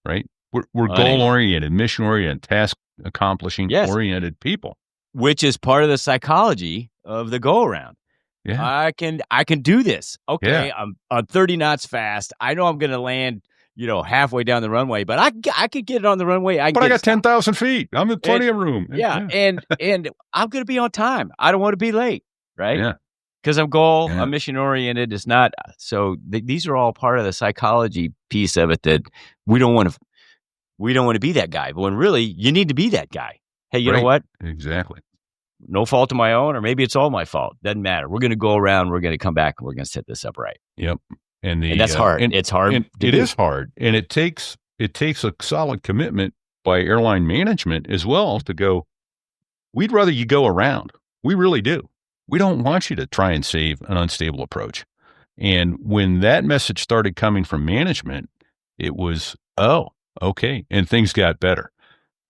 Right. We're goal oriented, mission oriented, task accomplishing oriented people, which is part of the psychology of the go around. Yeah. I can do this. Okay. Yeah. I'm 30 knots fast. I know I'm going to land, halfway down the runway, but I could get it on the runway. I got 10,000 feet. I'm in plenty of room. Yeah. And I'm going to be on time. I don't want to be late. Right. Yeah. Because I'm I'm mission oriented. It's not. So these are all part of the psychology piece of it that we don't want to be that guy. But when really you need to be that guy. Hey, you know what? Exactly. No fault of my own, or maybe it's all my fault. Doesn't matter. We're going to go around. We're going to come back and we're going to set this up right. Yep. And that's hard. It's hard. It is hard. And it takes a solid commitment by airline management as well to go, we'd rather you go around. We really do. We don't want you to try and save an unstable approach. And when that message started coming from management, it was, oh, okay. And things got better.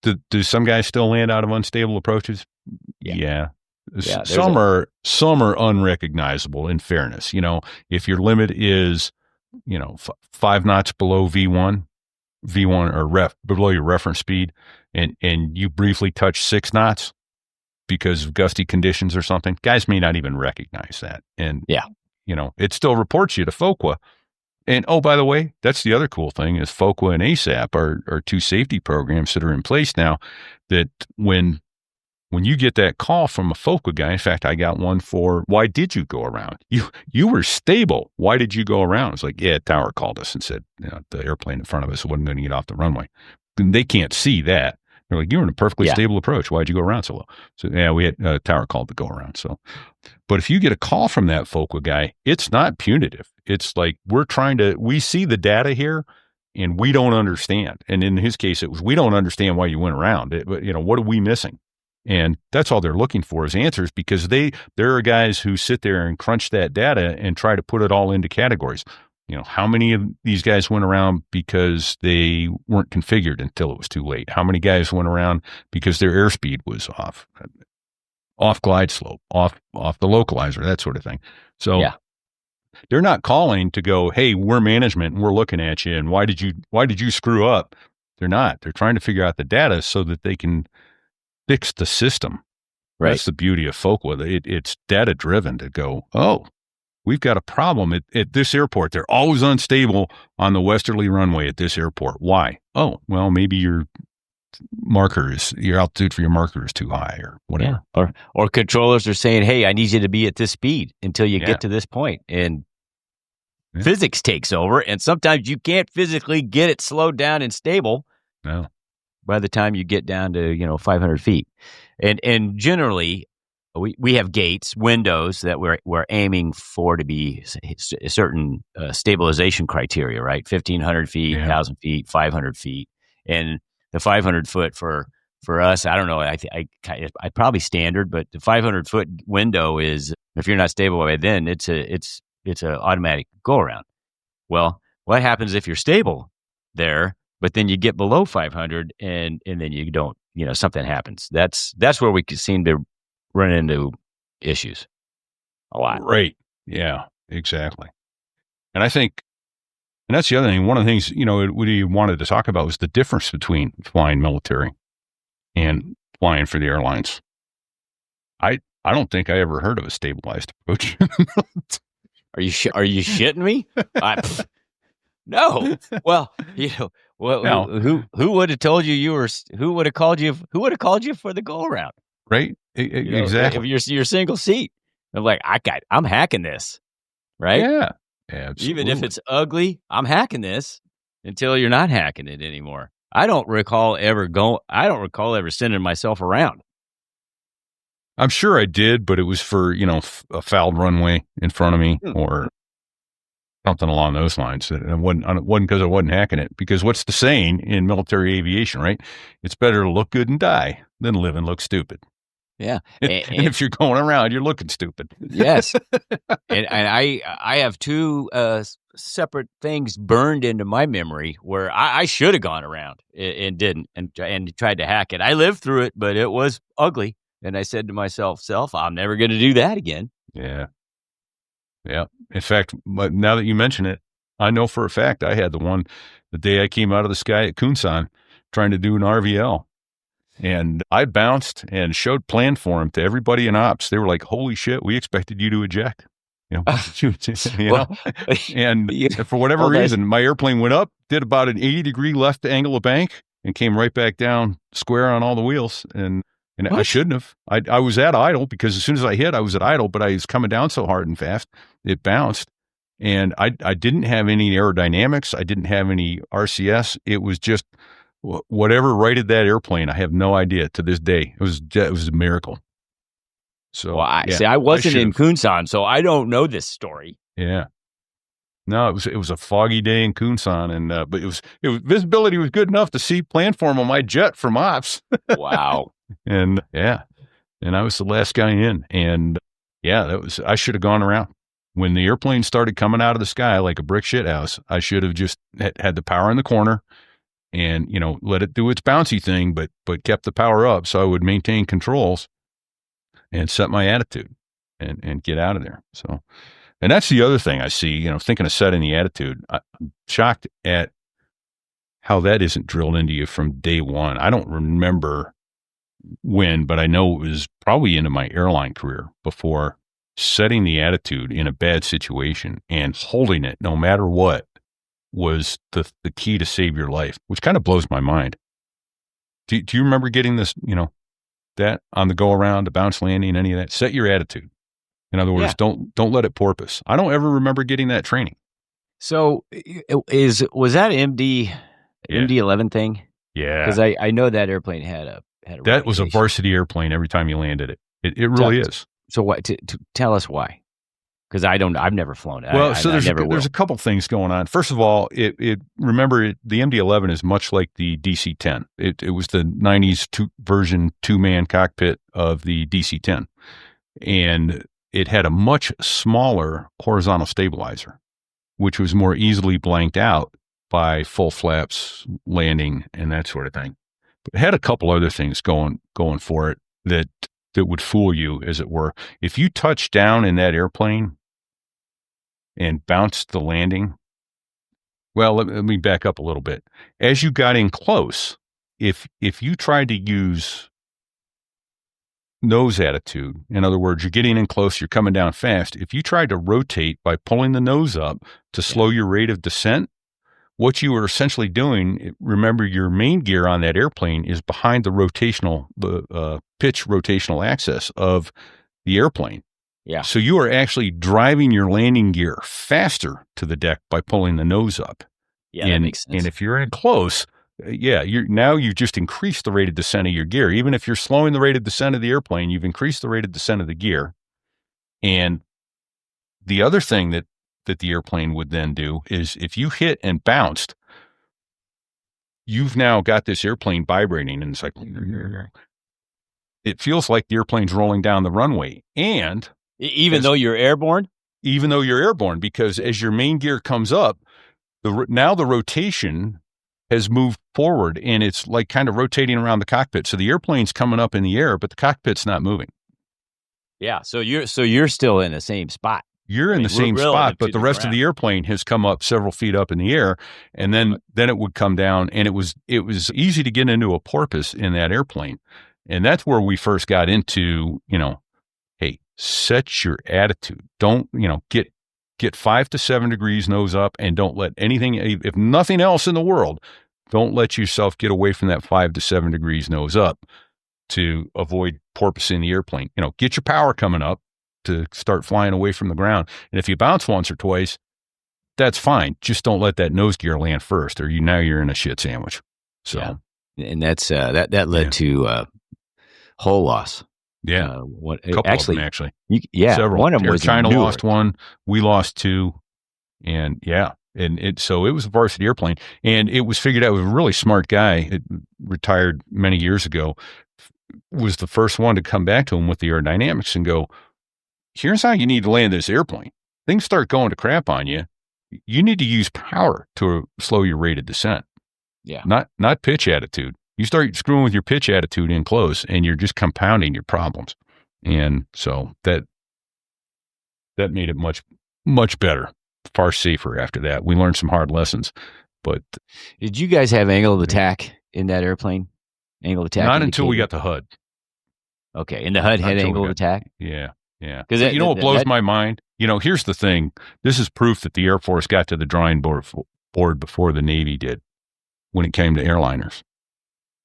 Do some guys still land out of unstable approaches? Yeah. Yeah, Some are unrecognizable. In fairness, if your limit is 5 knots below V1 or below your reference speed, and you briefly touch 6 knots because of gusty conditions or something, guys may not even recognize that. And it still reports you to FOQA. And oh, by the way, that's the other cool thing is FOQA and ASAP are 2 safety programs that are in place now. That when you get that call from a FOQA guy, in fact, I got one for, why did you go around? You were stable. Why did you go around? It's like, tower called us and said, the airplane in front of us wasn't going to get off the runway. And they can't see that. They're like, you were in a perfectly stable approach. Why'd you go around so low? So we had a tower called to go around. So, but if you get a call from that FOQA guy, it's not punitive. It's like, we see the data here and we don't understand. And in his case, it was, we don't understand why you went around it, but what are we missing? And that's all they're looking for is answers, because there are guys who sit there and crunch that data and try to put it all into categories. How many of these guys went around because they weren't configured until it was too late? How many guys went around because their airspeed was off glide slope, off the localizer, that sort of thing. So they're not calling to go, hey, we're management and we're looking at you. And why did you screw up? They're not. They're trying to figure out the data so that they can fix the system. Right. That's the beauty of FOQA. It's data driven to go, oh, we've got a problem at this airport. They're always unstable on the westerly runway at this airport. Why? Oh, well, maybe your altitude for your marker is too high or whatever. Yeah. Or controllers are saying, hey, I need you to be at this speed until you get to this point. And physics takes over. And sometimes you can't physically get it slowed down and stable. No. By the time you get down to, 500 feet. And generally, we have gates, windows that we're aiming for to be a certain stabilization criteria, right? 1,500 feet, 1,000 feet, 500 feet. And the 500 foot for us, I don't know, I probably standard, but the 500 foot window is, if you're not stable by then, it's a automatic go around. Well, what happens if you're stable there, but then you get below 500 and then you don't, something happens. That's where we seem to run into issues a lot. Right. Yeah, exactly. And I think, and that's the other thing, one of the things, we wanted to talk about was the difference between flying military and flying for the airlines. I don't think I ever heard of a stabilized approach. Are you shitting me? No. Well, no. Who would have told you who would have called you for the go around? Right. Exactly. If you're single seat, I'm like, I'm hacking this. Right. Yeah. Absolutely. Even if it's ugly, I'm hacking this until you're not hacking it anymore. I don't recall ever sending myself around. I'm sure I did, but it was for, a fouled runway in front of me or something along those lines. It wasn't because I wasn't hacking it. Because what's the saying in military aviation, right? It's better to look good and die than live and look stupid. Yeah. And if you're going around, you're looking stupid. Yes. and I have 2 separate things burned into my memory where I should have gone around and didn't and tried to hack it. I lived through it, but it was ugly. And I said to myself, I'm never going to do that again. Yeah. Yeah. In fact, but now that you mention it, I know for a fact I had the day I came out of the sky at Kunsan trying to do an RVL. And I bounced and showed plan for him to everybody in ops. They were like, holy shit, we expected you to eject. And for whatever reason, my airplane went up, did about an 80-degree left angle of bank and came right back down square on all the wheels. And I shouldn't have. I was at idle because as soon as I hit, I was at idle, but I was coming down so hard and fast, it bounced. And I didn't have any aerodynamics. I didn't have any RCS. It was just whatever righted that airplane. I have no idea to this day. It was a miracle. So I wasn't in Kunsan, so I don't know this story. Yeah. No, it was a foggy day in Kunsan, and but it was visibility was good enough to see planform on my jet from ops. Wow. And I was the last guy in, and I should have gone around. When the airplane started coming out of the sky like a brick shit house, I should have just had the power in the corner and, let it do its bouncy thing, but kept the power up so I would maintain controls. and set my attitude and get out of there. So, and that's the other thing I see, thinking of setting the attitude. I'm shocked at how that isn't drilled into you from day one. I don't remember when, but I know it was probably into my airline career before setting the attitude in a bad situation and holding it no matter what was the key to save your life, which kind of blows my mind. Do you remember getting this, that on the go around, the bounce landing, any of that? Set your attitude. In other words, don't let it porpoise. I don't ever remember getting that training. So was that MD-11 thing? Yeah. Because I know that airplane had a that was a reputation. varsity airplane every time you landed it. It really is. So what? To tell us why? Because I've never flown it. Well, there's a couple things going on. First of all, remember the MD-11 is much like the DC-10. It was the 90s version 2-man cockpit of the DC-10, and it had a much smaller horizontal stabilizer, which was more easily blanked out by full flaps landing and that sort of thing. But it had a couple other things going for it that would fool you, as it were. If you touched down in that airplane and bounced the landing, well, let me back up a little bit. As you got in close, if you tried to use nose attitude, in other words, you're getting in close, you're coming down fast, if you tried to rotate by pulling the nose up to slow your rate of descent, what you were essentially doing, remember, your main gear on that airplane is behind the pitch rotational axis of the airplane. Yeah. So you are actually driving your landing gear faster to the deck by pulling the nose up. Yeah, that makes sense. And if you're in close, you've just increased the rate of descent of your gear. Even if you're slowing the rate of descent of the airplane, you've increased the rate of descent of the gear. And the other thing that the airplane would then do is if you hit and bounced, you've now got this airplane vibrating, and it's like, it feels like the airplane's rolling down the runway. And even though you're airborne, because as your main gear comes up, now the rotation has moved forward, and it's like kind of rotating around the cockpit. So the airplane's coming up in the air, but the cockpit's not moving. Yeah. So you're still in the same spot. You're in the same spot, but the rest of the airplane has come up several feet up in the air, and then it would come down, and it was easy to get into a porpoise in that airplane. And that's where we first got into, hey, set your attitude. Don't, get 5 to 7 degrees nose up, and don't let anything, if nothing else in the world, don't let yourself get away from that 5 to 7 degrees nose up to avoid porpoising the airplane. Get your power coming up to start flying away from the ground. And if you bounce once or twice, that's fine. Just don't let that nose gear land first, or you're in a shit sandwich. So, and that's that led to hull loss. Yeah, a couple of them actually. Several. One of them was China lost one. We lost two, and so it was a varsity airplane, and it was figured out. It was a really smart guy. It retired many years ago. Was the first one to come back to him with the aerodynamics and go, here's how you need to land this airplane. Things start going to crap on you. You need to use power to slow your rate of descent. Yeah. Not pitch attitude. You start screwing with your pitch attitude in close, and you're just compounding your problems. And so that made it much, much better, far safer after that. We learned some hard lessons. But did you guys have angle of attack in that airplane? Angle of attack? Not until we got the HUD. Okay. And the HUD had angle of attack? Yeah. Yeah. Because what blows my mind? Here's the thing. This is proof that the Air Force got to the drawing board before the Navy did when it came to airliners.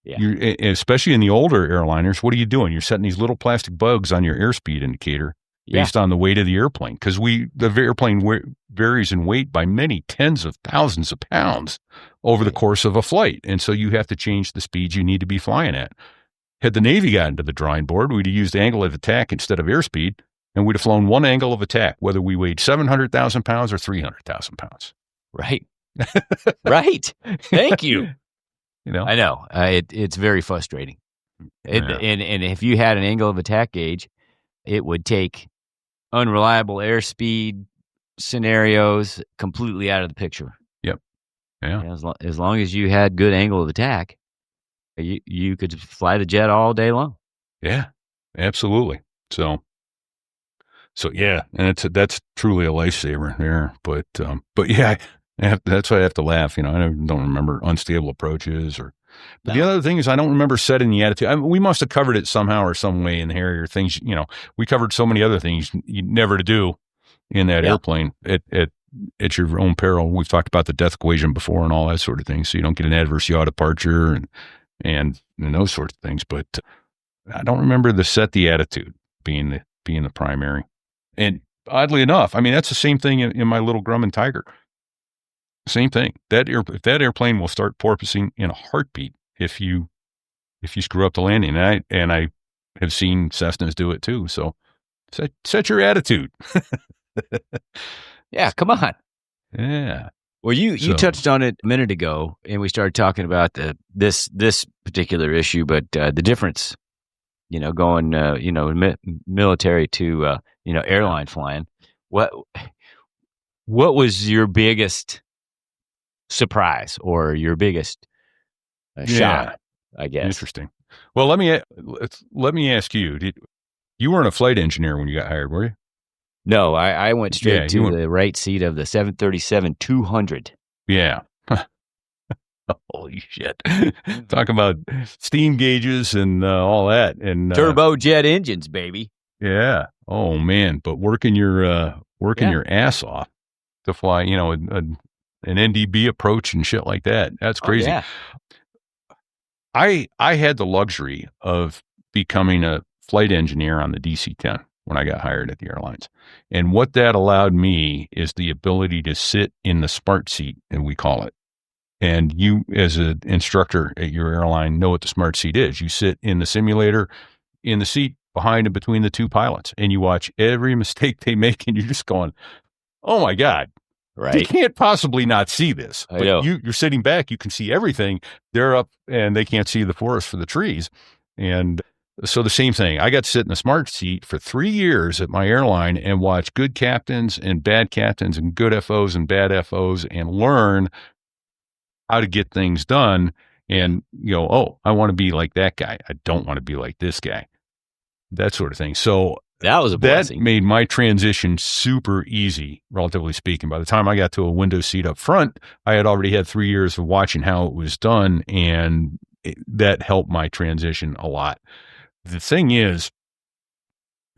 Yeah. Especially in the older airliners, what are you doing? You're setting these little plastic bugs on your airspeed indicator based on the weight of the airplane. Because the airplane varies in weight by many tens of thousands of pounds over the course of a flight. And so you have to change the speeds you need to be flying at. Had the Navy gotten to the drawing board, we'd have used angle of attack instead of airspeed, and we'd have flown one angle of attack, whether we weighed 700,000 pounds or 300,000 pounds. Right. Right. Thank you. I know. It's very frustrating. And if you had an angle of attack gauge, it would take unreliable airspeed scenarios completely out of the picture. Yep. Yeah. As long as you had good angle of attack, you could fly the jet all day long. Yeah, absolutely. So yeah, and that's truly a lifesaver there. But yeah, that's why I have to laugh. I don't remember unstable approaches or. But the other thing is, I don't remember setting the attitude. We must have covered it somehow or some way in the Harrier things. We covered so many other things you never to do in that airplane at your own peril. We've talked about the death equation before and all that sort of thing. So you don't get an adverse yaw departure and those sorts of things. But I don't remember the attitude being the primary. And oddly enough, that's the same thing in my little Grumman Tiger. Same thing. That airplane will start porpoising in a heartbeat if you screw up the landing. And I have seen Cessnas do it too. So set your attitude. Yeah, come on. Yeah. Well, you touched on it a minute ago, and we started talking about this particular issue, but the difference, going military to airline flying. What was your biggest surprise or your biggest shock? I guess. Interesting. Well, let me ask you. You weren't a flight engineer when you got hired, were you? No, I went straight to the right seat of the 737-200. Yeah. Holy shit. Talk about steam gauges and all that. And turbojet engines, baby. Yeah. Oh, man. But working your ass off to fly, an NDB approach and shit like that. That's crazy. Oh, yeah. I had the luxury of becoming a flight engineer on the DC-10 when I got hired at the airlines. And what that allowed me is the ability to sit in the smart seat, and we call it. And you, as an instructor at your airline, know what the smart seat is. You sit in the simulator in the seat behind and between the two pilots, and you watch every mistake they make, and you're just going, oh my God. Right. You can't possibly not see this. I know. You're sitting back, you can see everything. They're up and they can't see the forest for the trees. And so the same thing. I got to sit in the smart seat for 3 years at my airline and watch good captains and bad captains and good FOs and bad FOs and learn how to get things done. And I want to be like that guy. I don't want to be like this guy. That sort of thing. So that was a blessing. That made my transition super easy, relatively speaking. By the time I got to a window seat up front, I had already had 3 years of watching how it was done, and that helped my transition a lot. The thing is,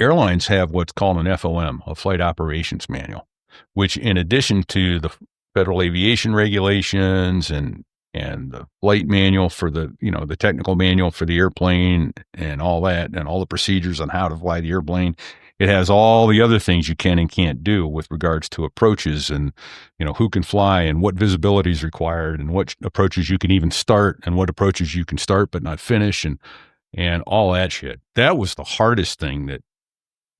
airlines have what's called an FOM, a Flight Operations Manual, which in addition to the Federal Aviation Regulations and the flight manual for the technical manual for the airplane and all that, and all the procedures on how to fly the airplane, it has all the other things you can and can't do with regards to approaches and, who can fly and what visibility is required and what approaches you can even start and what approaches you can start but not finish and all that shit. That was the hardest thing. That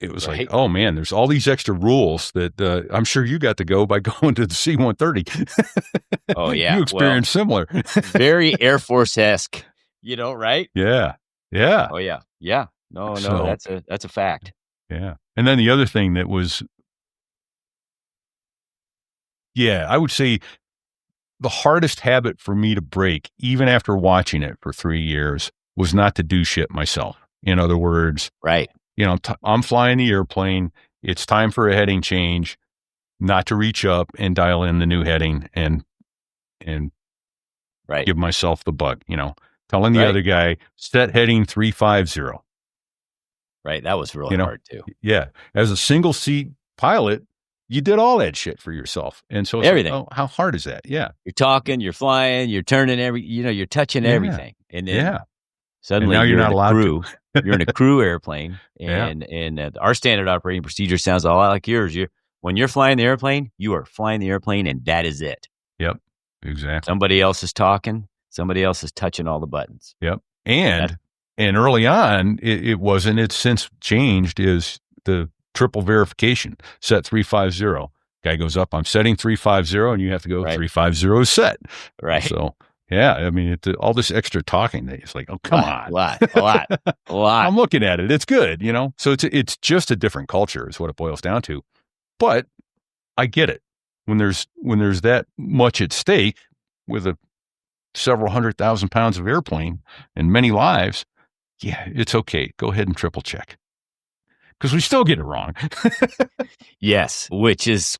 it was right. Like, oh man, there's all these extra rules that I'm sure you got to go by going to the C-130. Oh yeah. You experienced similar. Very Air Force-esque, right? Yeah. Yeah. Oh yeah. Yeah. No, that's a fact. Yeah. And then the other thing that was, I would say the hardest habit for me to break, even after watching it for 3 years, was not to do shit myself. In other words, right. I'm flying the airplane. It's time for a heading change, not to reach up and dial in the new heading and right. give myself the bug, telling the other guy, set heading 350. Right. That was really hard too. Yeah. As a single seat pilot, you did all that shit for yourself. And so it's everything. Like, how hard is that? Yeah. You're talking, you're flying, you're turning you're touching everything. And then suddenly and now you're not allowed to. You're in a crew airplane, and our standard operating procedure sounds a lot like yours. When you're flying the airplane, you are flying the airplane, and that is it. Yep, exactly. Somebody else is talking. Somebody else is touching all the buttons. Yep. And early on, it wasn't. It's since changed. Is the triple verification set 350? Guy goes up. I'm setting 350, and you have to go 350 is set. Right. So. Yeah, all this extra talking, it's like, oh, come on. A lot. I'm looking at it. It's good, So it's just a different culture is what it boils down to. But I get it. When there's that much at stake with several 100,000 pounds of airplane and many lives, it's okay. Go ahead and triple check. because we still get it wrong. Yes, which is,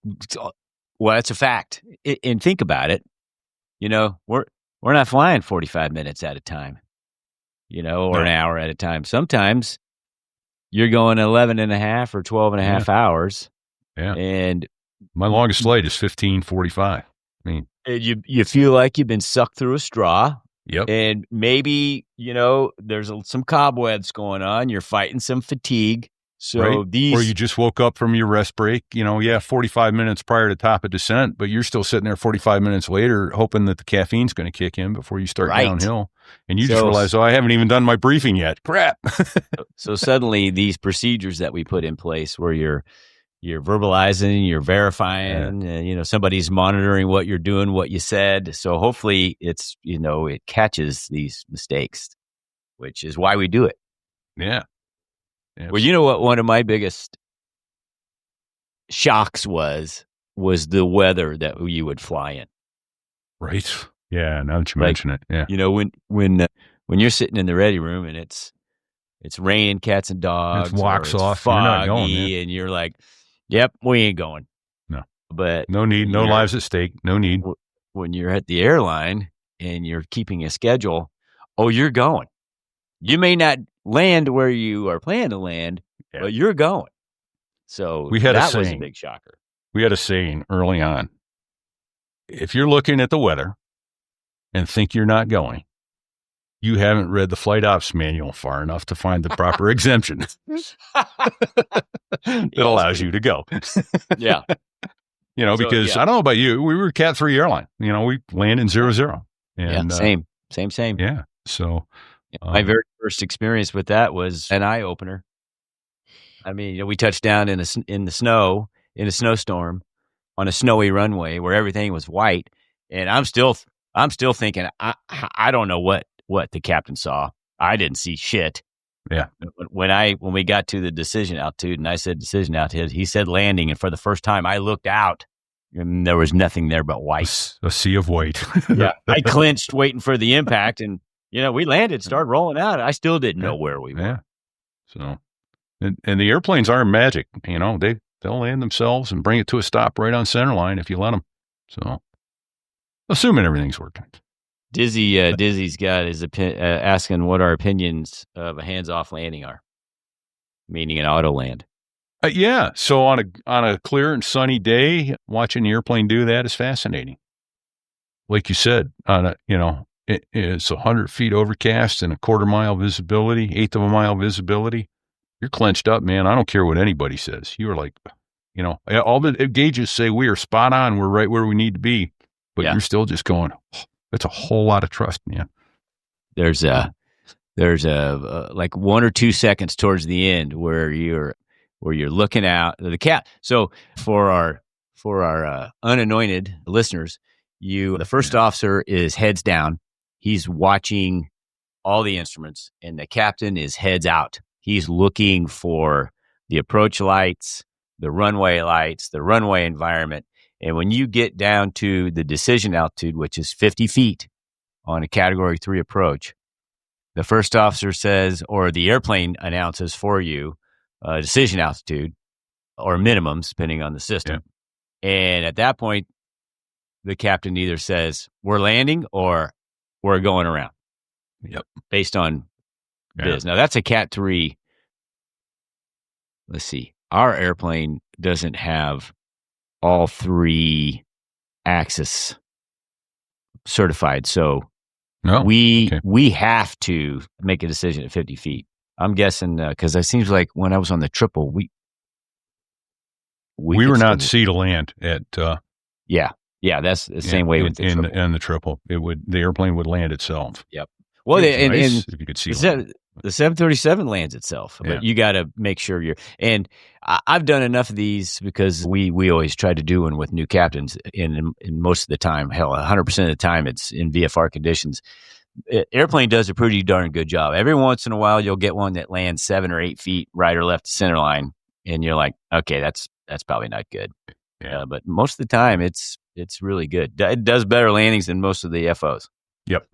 well, it's a fact. And think about it. We're not flying 45 minutes at a time, or an hour at a time. Sometimes you're going 11 and a half or 12 and a half hours. Yeah. And my longest flight is 15:45. I mean, you feel like you've been sucked through a straw. Yep. And maybe, there's some cobwebs going on. You're fighting some fatigue. So right? Or you just woke up from your rest break, 45 minutes prior to top of descent, but you're still sitting there 45 minutes later hoping that the caffeine's going to kick in before you start downhill. And you just realize, I haven't even done my briefing yet. Crap. So suddenly these procedures that we put in place where you're verbalizing, you're verifying, somebody's monitoring what you're doing, what you said. So hopefully it's, it catches these mistakes, which is why we do it. Yeah. Well, you know what? One of my biggest shocks was the weather that you would fly in. Right. Yeah. Now that you mention it. Yeah. When you're sitting in the ready room and it's raining cats and dogs, it walks off, foggy, you're not going, and you're like, "Yep, we ain't going." No, but no need, no lives at stake, no need. When you're at the airline and you're keeping a schedule, you're going. You may not land where you are planning to land, but you're going. So that was a big shocker. We had a saying early on: if you're looking at the weather and think you're not going, you haven't read the flight ops manual far enough to find the proper exemption. It allows you to go. Yeah. Because I don't know about you, we were Cat 3 airline. We land in 00. And, same. Yeah. So my very first experience with that was an eye opener. I mean, we touched down in the snow, in a snowstorm on a snowy runway where everything was white. And I'm still thinking, I don't know what the captain saw. I didn't see shit. Yeah. When we got to the decision altitude and I said decision altitude, he said landing. And for the first time I looked out and there was nothing there but white. A sea of white. Yeah. I clinched waiting for the impact and, we landed, started rolling out. I still didn't know where we were. Yeah. So, and the airplanes aren't magic. They'll land themselves and bring it to a stop right on center line if you let them. So, assuming everything's working. Dizzy's got his asking what our opinions of a hands-off landing are, meaning an auto land. Yeah. So on a clear and day, watching the airplane do that is fascinating. Like you said, it's 100 feet overcast and a quarter-mile visibility, eighth of a mile visibility. You're clenched up, man. I don't care what anybody says. You are like, all the gauges say we are spot on. We're right where we need to be, but you're still just going. That's a whole lot of trust, man. There's a like 1 or 2 seconds towards the end where you're looking out the cat. So for our unanointed listeners, the first officer is heads down. He's watching all the instruments, and the captain is heads out. He's looking for the approach lights, the runway lights, the runway environment. And when you get down to the decision altitude, which is 50 feet on a Category 3 approach, the first officer says, or the airplane announces for you, decision altitude or minimums, depending on the system. Yeah. And at that point, the captain either says, we're landing or we're going around. Yep. Based on this. Now, that's a Cat 3. Let's see. Our airplane doesn't have all 3 axis certified. So we have to make a decision at 50 feet. I'm guessing because it seems like when I was on the triple, we were not sea to land at. Yeah, that's the same way with the triple. In the triple, the airplane would land itself. Yep. Well, nice if you could see the 737 lands itself, but you got to make sure and I've done enough of these because we always try to do one with new captains in most of the time, hell, 100% of the time it's in VFR conditions. Airplane does a pretty darn good job. Every once in a while, you'll get one that lands 7 or 8 feet right or left center line. And you're like, okay, that's probably not good. Yeah. But most of the time it's really good. It does better landings than most of the FOs. Yep.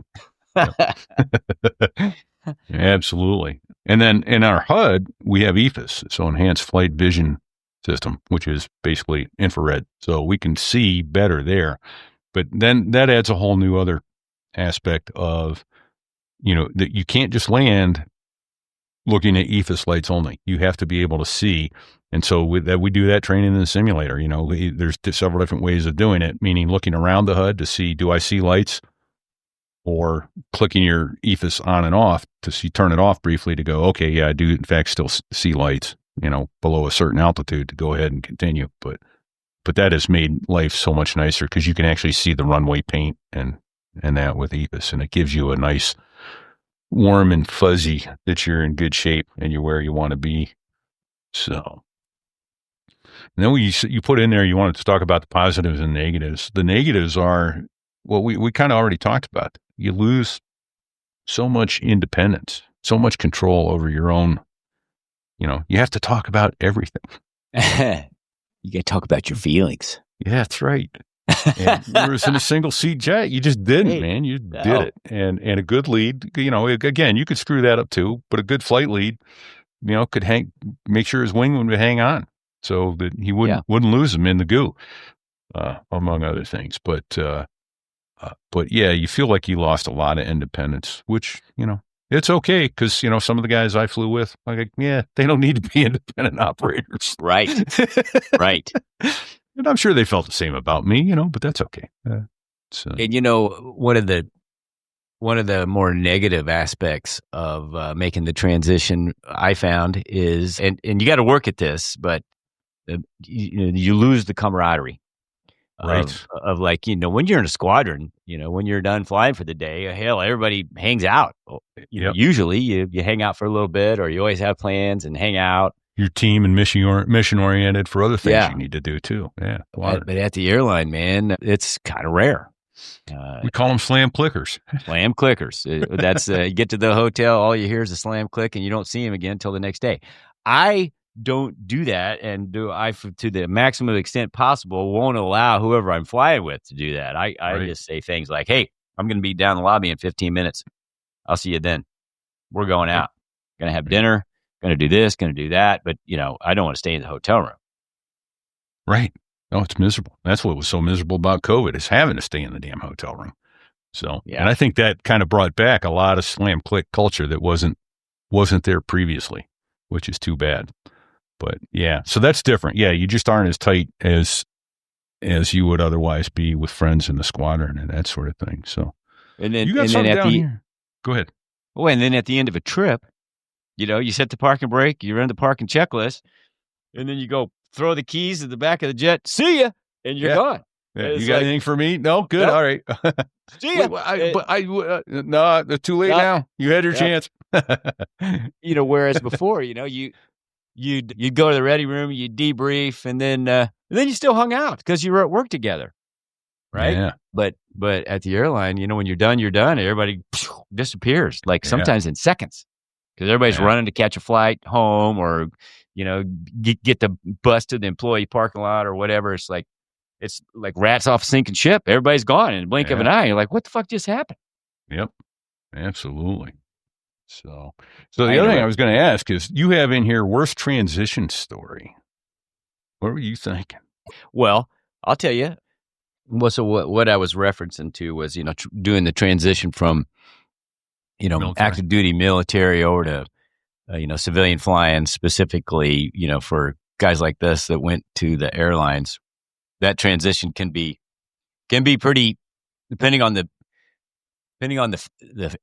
Absolutely. And then in our HUD, we have EFIS, so Enhanced Flight Vision System, which is basically infrared. So we can see better there. But then that adds a whole new other aspect of, that you can't just land looking at EFIS lights only. You have to be able to see. And so we do that training in the simulator. There's several different ways of doing it, meaning looking around the HUD to see, do I see lights? Or clicking your EFIS on and off to turn it off briefly to go, okay, yeah, I do in fact still see lights, below a certain altitude to go ahead and continue. But that has made life so much nicer because you can actually see the runway paint and that with EFIS, and it gives you a nice warm and fuzzy that you're in good shape and you're where you want to be. So, and then you put in there, you wanted to talk about the positives and negatives. The negatives are, well, we kind of already talked about. You lose so much independence, so much control over your own, you have to talk about everything. You got to talk about your feelings. Yeah, that's right. And you was in a single seat jet. You just didn't, man. You did it. And a good lead, again, you could screw that up too, but a good flight lead, could make sure his wing would hang on so that he wouldn't lose him in the goo, among other things. But yeah, you feel like you lost a lot of independence, which, it's okay because, some of the guys I flew with, they don't need to be independent operators. Right. Right. And I'm sure they felt the same about me, but that's okay. And, one of the more negative aspects of making the transition I found is, and you got to work at this, but you lose the camaraderie. Right. Of when you're in a squadron, when you're done flying for the day, hell, everybody hangs out. Usually you hang out for a little bit, or you always have plans and hang out. Your team and mission oriented for other things you need to do too. Yeah. But at the airline, man, it's kind of rare. We call them slam clickers. Slam clickers. That's you get to the hotel, all you hear is a slam click, and you don't see him again until the next day. I don't do that, and to the maximum extent possible, won't allow whoever I'm flying with to do that. I just say things like, hey, I'm going to be down the lobby in 15 minutes. I'll see you then. We're going out. Going to have dinner. Going to do this. Going to do that. But, I don't want to stay in the hotel room. Right. No, it's miserable. That's what was so miserable about COVID, is having to stay in the damn hotel room. So, and I think that kind of brought back a lot of slam click culture that wasn't there previously, which is too bad. But yeah, so that's different. Yeah, you just aren't as tight as you would otherwise be with friends in the squadron and that sort of thing. So, and then you got something down here. Go ahead. Oh, and then at the end of a trip, you set the parking brake, you run the parking checklist, and then you go throw the keys at the back of the jet. See ya, and you're gone. Yeah. You got anything for me? No, good. Nope. All right. See ya. No, it's too late now. You had your chance. Whereas before, you'd go to the ready room, you debrief, and then you still hung out because you were at work together, right? Yeah. But at the airline, when you're done, you're done. Everybody disappears, sometimes in seconds, because everybody's running to catch a flight home, or get the bus to the employee parking lot or whatever. It's like rats off a sinking ship. Everybody's gone in the blink of an eye. You're like, what the fuck just happened? Yep, absolutely. So the other thing I was going to ask is, you have in here worst transition story. What were you thinking? Well, I'll tell you. Well, so what I was referencing to was, doing the transition from, active duty military over to, civilian flying, specifically, for guys like this that went to the airlines. That transition can be pretty, depending on the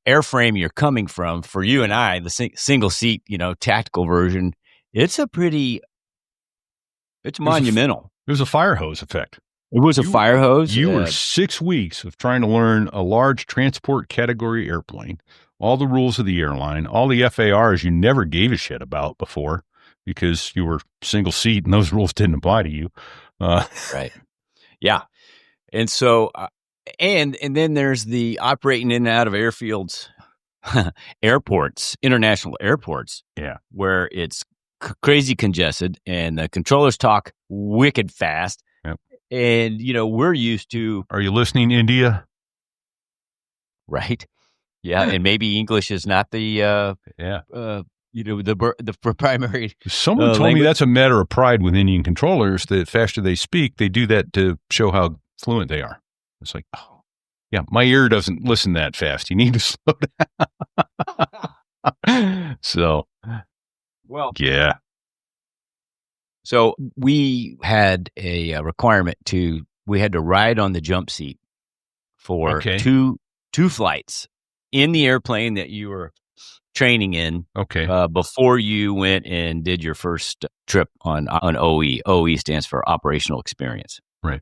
airframe you're coming from. For you and I, the single seat, tactical version, it's monumental. It was a fire hose effect. It was a fire hose. You were 6 weeks of trying to learn a large transport category airplane, all the rules of the airline, all the FARs you never gave a shit about before because you were single seat and those rules didn't apply to you. Right. Yeah. And so, and then there's the operating in and out of airfields, airports, international airports. Yeah. Where it's crazy congested and the controllers talk wicked fast. Yep. And, we're used to. Are you listening, India? Right. Yeah, and maybe English is not the the primary. Someone told me language. that's a matter of pride with Indian controllers. The faster they speak, they do that to show how fluent they are. It's like, oh, yeah, my ear doesn't listen that fast. You need to slow down. So, Well, yeah. So we had a requirement we had to ride on the jump seat for two flights in the airplane that you were training in. Okay. Before you went and did your first trip on OE. OE stands for operational experience. Right.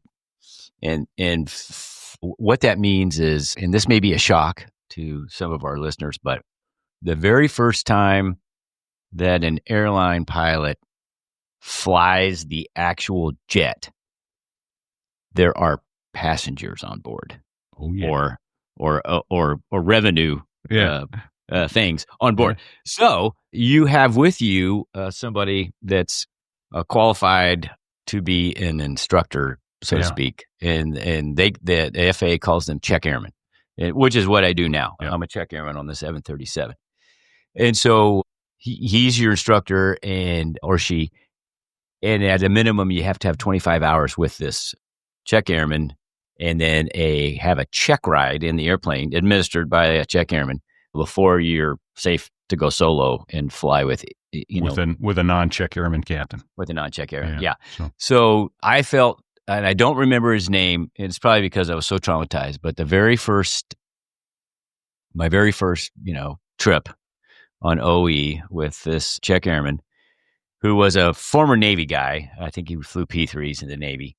And what that means is, and this may be a shock to some of our listeners, but the very first time that an airline pilot flies the actual jet, there are passengers on board. Oh, yeah. Or revenue things on board. Yeah. So you have with you somebody that's qualified to be an instructor, so to speak, and the FAA calls them check airmen, which is what I do now. Yeah. I'm a check airman on the 737, and so he's your instructor or she. And at a minimum, you have to have 25 hours with this check airman, and then have a check ride in the airplane administered by a check airman before you're safe to go solo and fly with a non-check airman captain. With a non-check airman, yeah. So I felt, and I don't remember his name. And it's probably because I was so traumatized. But my very first, trip on OE with this check airman, who was a former Navy guy. I think he flew P-3s in the Navy.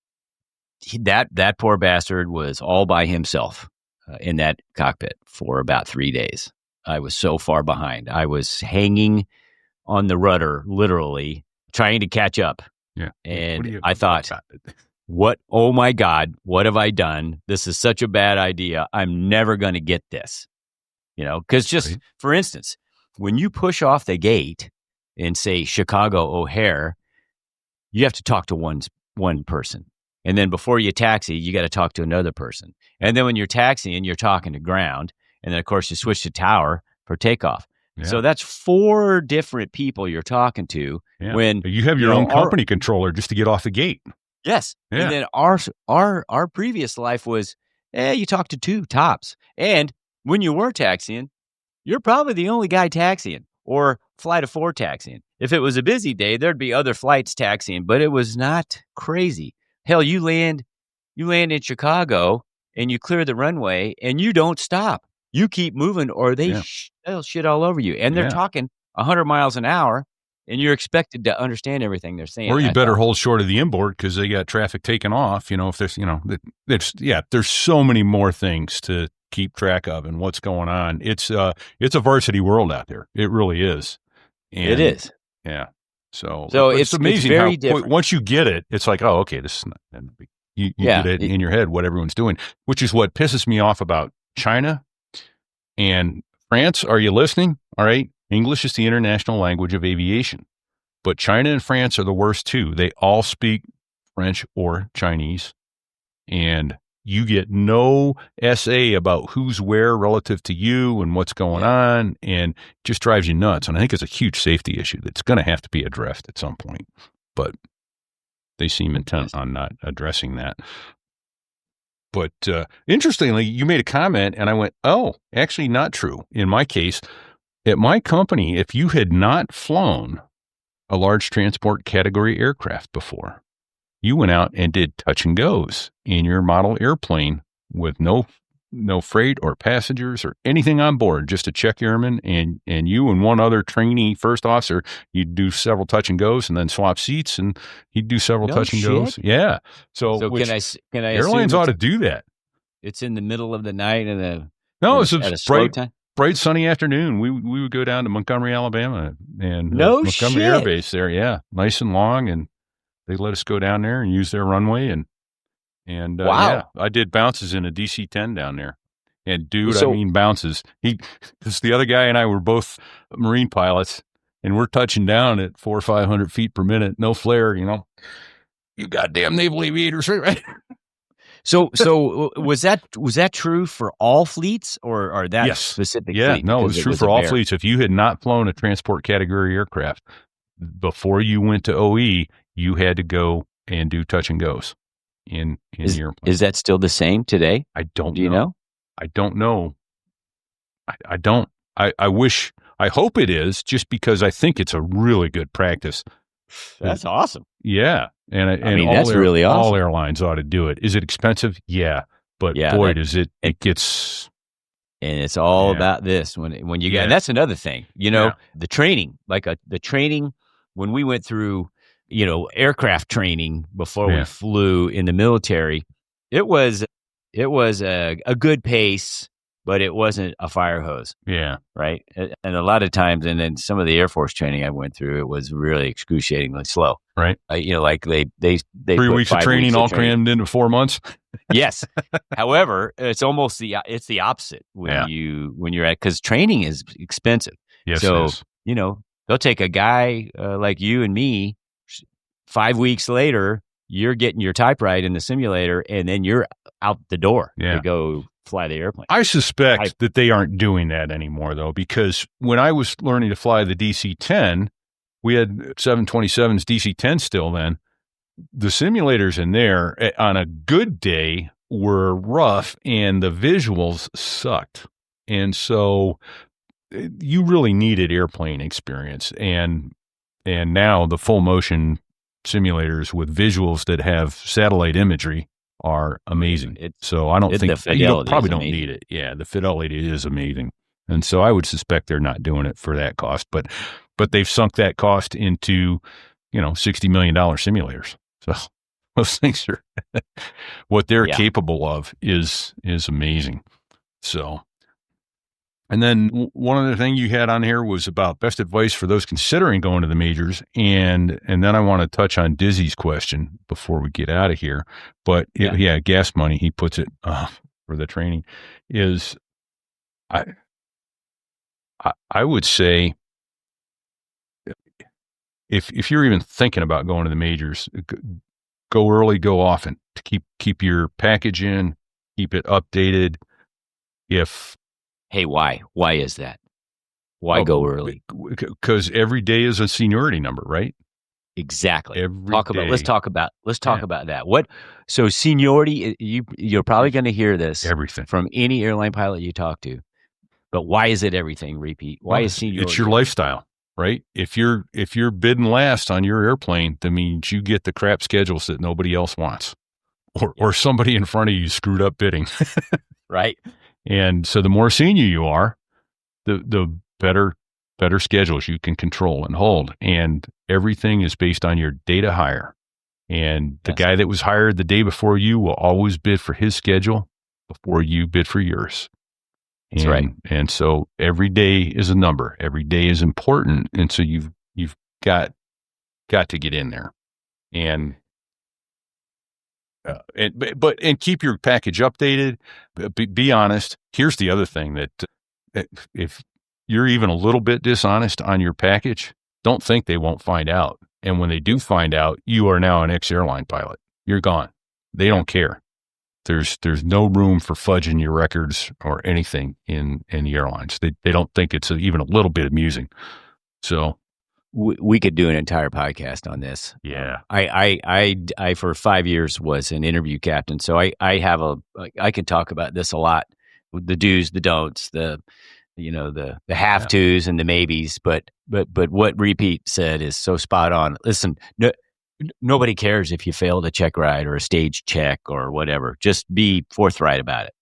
That poor bastard was all by himself in that cockpit for about 3 days. I was so far behind. I was hanging on the rudder, literally trying to catch up. Yeah. And I thought, oh my God, what have I done? This is such a bad idea. I'm never going to get this. Because for instance, when you push off the gate in, say, Chicago O'Hare, you have to talk to one person. And then before you taxi, you got to talk to another person. And then when you're taxiing, you're talking to ground. And then, of course, you switch to tower for takeoff. Yeah. So that's 4 different people you're talking to. Yeah. When you have your own company controller just to get off the gate. Yes. Yeah. And then our previous life was, you talk to 2 tops. And when you were taxiing, you're probably the only guy taxiing or flight of 4 taxiing. If it was a busy day, there'd be other flights taxiing, but it was not crazy. Hell, you land in Chicago and you clear the runway and you don't stop. You keep moving or they'll shit all over you. And they're talking 100 miles an hour and you're expected to understand everything they're saying. Or you better hold short of the inboard because they got traffic taken off. If there's, there's so many more things to keep track of and what's going on. It's a varsity world out there. It really is. And, it is. Yeah. So it's amazing it's very how different. Once you get it, it's like, oh, okay, this is not that big. You get it in your head what everyone's doing, which is what pisses me off about China and France. Are you listening? All right. English is the international language of aviation, but China and France are the worst too. They all speak French or Chinese, and you get no essay about who's where relative to you and what's going on, and just drives you nuts. And I think it's a huge safety issue that's going to have to be addressed at some point, but they seem intent on not addressing that. But interestingly, you made a comment and I went, oh, actually not true. In my case, at my company, if you had not flown a large transport category aircraft before, you went out and did touch and goes in your model airplane with no freight or passengers or anything on board, just a check airman and you and one other trainee first officer. You'd do several touch and goes and then swap seats, and he'd do several touch and goes. Yeah. So can I airlines ought to do that? It's in the middle of the night and it's at a slow time. Bright sunny afternoon. We would go down to Montgomery, Alabama, and Montgomery Air Base there. Yeah, nice and long, and they let us go down there and use their runway, and wow. Yeah, I did bounces in a DC-10 down there, and bounces. Because the other guy and I were both Marine pilots, and we're touching down at 400 or 500 feet per minute, no flare. You goddamn naval aviators, right? So was that true for all fleets or that Yes. specific Yeah, fleet? no, it Because was true was for a all bear. fleets. If you had not flown a transport category aircraft before you went to OE, you had to go and do touch and goes in the airplane. Is that still the same today? I don't know. Do you know? I don't know. I don't. I hope it is, just because I think it's a really good practice. That's awesome. Yeah. And I mean, that's really awesome. All airlines ought to do it. Is it expensive? Yeah. But boy, it gets. And it's all about this when you get, and that's another thing, the training, the training when we went through, aircraft training before we flew in the military, it was a good pace, but it wasn't a fire hose. Yeah. Right. And a lot of times, and then some of the Air Force training I went through, it was really excruciatingly slow. Right. Like they 3 weeks of training all crammed into 4 months. Yes. However, it's almost it's the opposite when you're at, because training is expensive. Yes. So, they'll take a guy like you and me, 5 weeks later, you're getting your type right in the simulator, and then you're out the door to go fly the airplane. I suspect that they aren't doing that anymore, though, because when I was learning to fly the DC-10, we had 727s DC-10 still then. The simulators in there on a good day were rough and the visuals sucked. And so you really needed airplane experience. And now the full motion simulators with visuals that have satellite imagery are amazing. So I don't think you probably don't need it. Yeah, the fidelity is amazing. And so I would suspect they're not doing it for that cost, but they've sunk that cost into, $60 million simulators. So those things are what they're capable of is amazing. So, and then one other thing you had on here was about best advice for those considering going to the majors. And then I want to touch on Dizzy's question before we get out of here. But gas money, he puts it for the training is, I would say, if you're even thinking about going to the majors, go early, go often to keep your package in, keep it updated. Why is that? Why go early? Because every day is a seniority number, right? Exactly. Let's talk about that. So seniority, you're probably going to hear this from any airline pilot you talk to. But why is it everything? Repeat. Why is seniority? It's your lifestyle, right? If you're bidding last on your airplane, that means you get the crap schedules that nobody else wants, or somebody in front of you screwed up bidding, right? And so the more senior you are, the better schedules you can control and hold, and everything is based on your data hire. And the guy that was hired the day before you will always bid for his schedule before you bid for yours. That's right. And so every day is a number. Every day is important. And so you've got to get in there and keep your package updated. Be honest. Here's the other thing that if you're even a little bit dishonest on your package, don't think they won't find out. And when they do find out, you are now an ex-airline pilot. You're gone. They don't care. There's no room for fudging your records or anything in the airlines. They don't think it's even a little bit amusing. So we could do an entire podcast on this. Yeah. I for 5 years was an interview captain. So I can talk about this a lot. The do's, the don'ts, the have tos and the maybes. But what Repeat said is so spot on. Listen, nobody cares if you failed a check ride or a stage check or whatever. Just be forthright about it.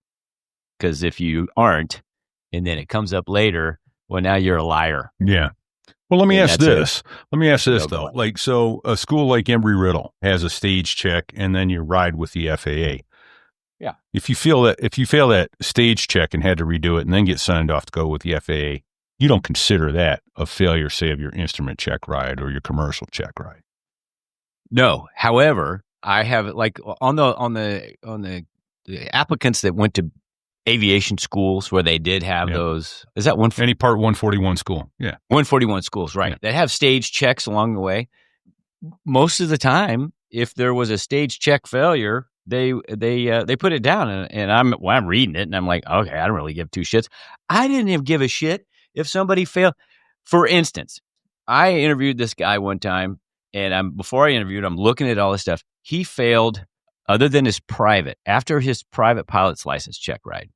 Because if you aren't, and then it comes up later, well, now you're a liar. Yeah. Well, let me ask this. Though. Like, so a school like Embry-Riddle has a stage check, and then you ride with the FAA. Yeah. If you fail that stage check and had to redo it and then get signed off to go with the FAA, you don't consider that a failure, say, of your instrument check ride or your commercial check ride. No. However, I have on the applicants that went to aviation schools where they did have those. Is that any Part 141 school? Yeah, 141 schools, right? Yeah. That have stage checks along the way. Most of the time, if there was a stage check failure, they put it down, and I'm reading it, and I'm like, okay, I don't really give two shits. I didn't even give a shit if somebody failed. For instance, I interviewed this guy one time, and before I interviewed, I'm looking at all this stuff. He failed, other than after his private pilot's license check ride.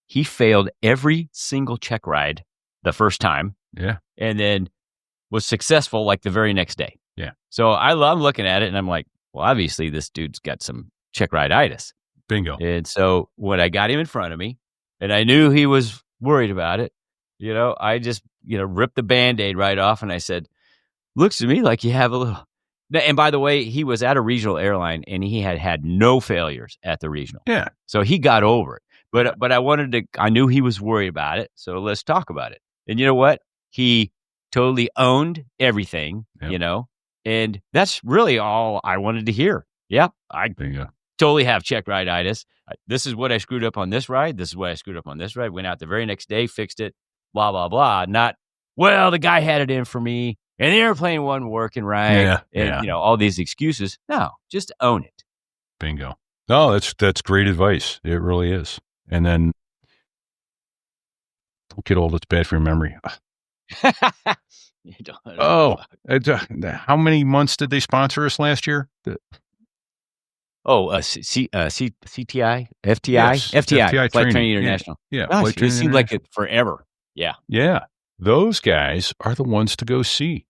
He failed every single check ride the first time. Yeah. And then was successful like the very next day. Yeah. So I'm looking at it and I'm like, well, obviously this dude's got some check ride-itis. Bingo. And so when I got him in front of me and I knew he was worried about it, I just, ripped the Band-Aid right off and I said, looks to me like you have a little. And by the way, he was at a regional airline and he had no failures at the regional. Yeah. So he got over it. But I knew he was worried about it. So let's talk about it. And you know what? He totally owned everything, and that's really all I wanted to hear. Yep. I totally have check ride-itis. This is what I screwed up on this ride. This is what I screwed up on this ride. Went out the very next day, fixed it, blah, blah, blah. Not, well, the guy had it in for me and the airplane wasn't working right. And, all these excuses. No, just own it. Bingo. No, that's great advice. It really is. And then don't get old. It's bad for your memory. How many months did they sponsor us last year? CTI, FTI, yes, FTI, Flight Training International. Yeah. Gosh, it seemed like it forever. Yeah. Yeah. Those guys are the ones to go see.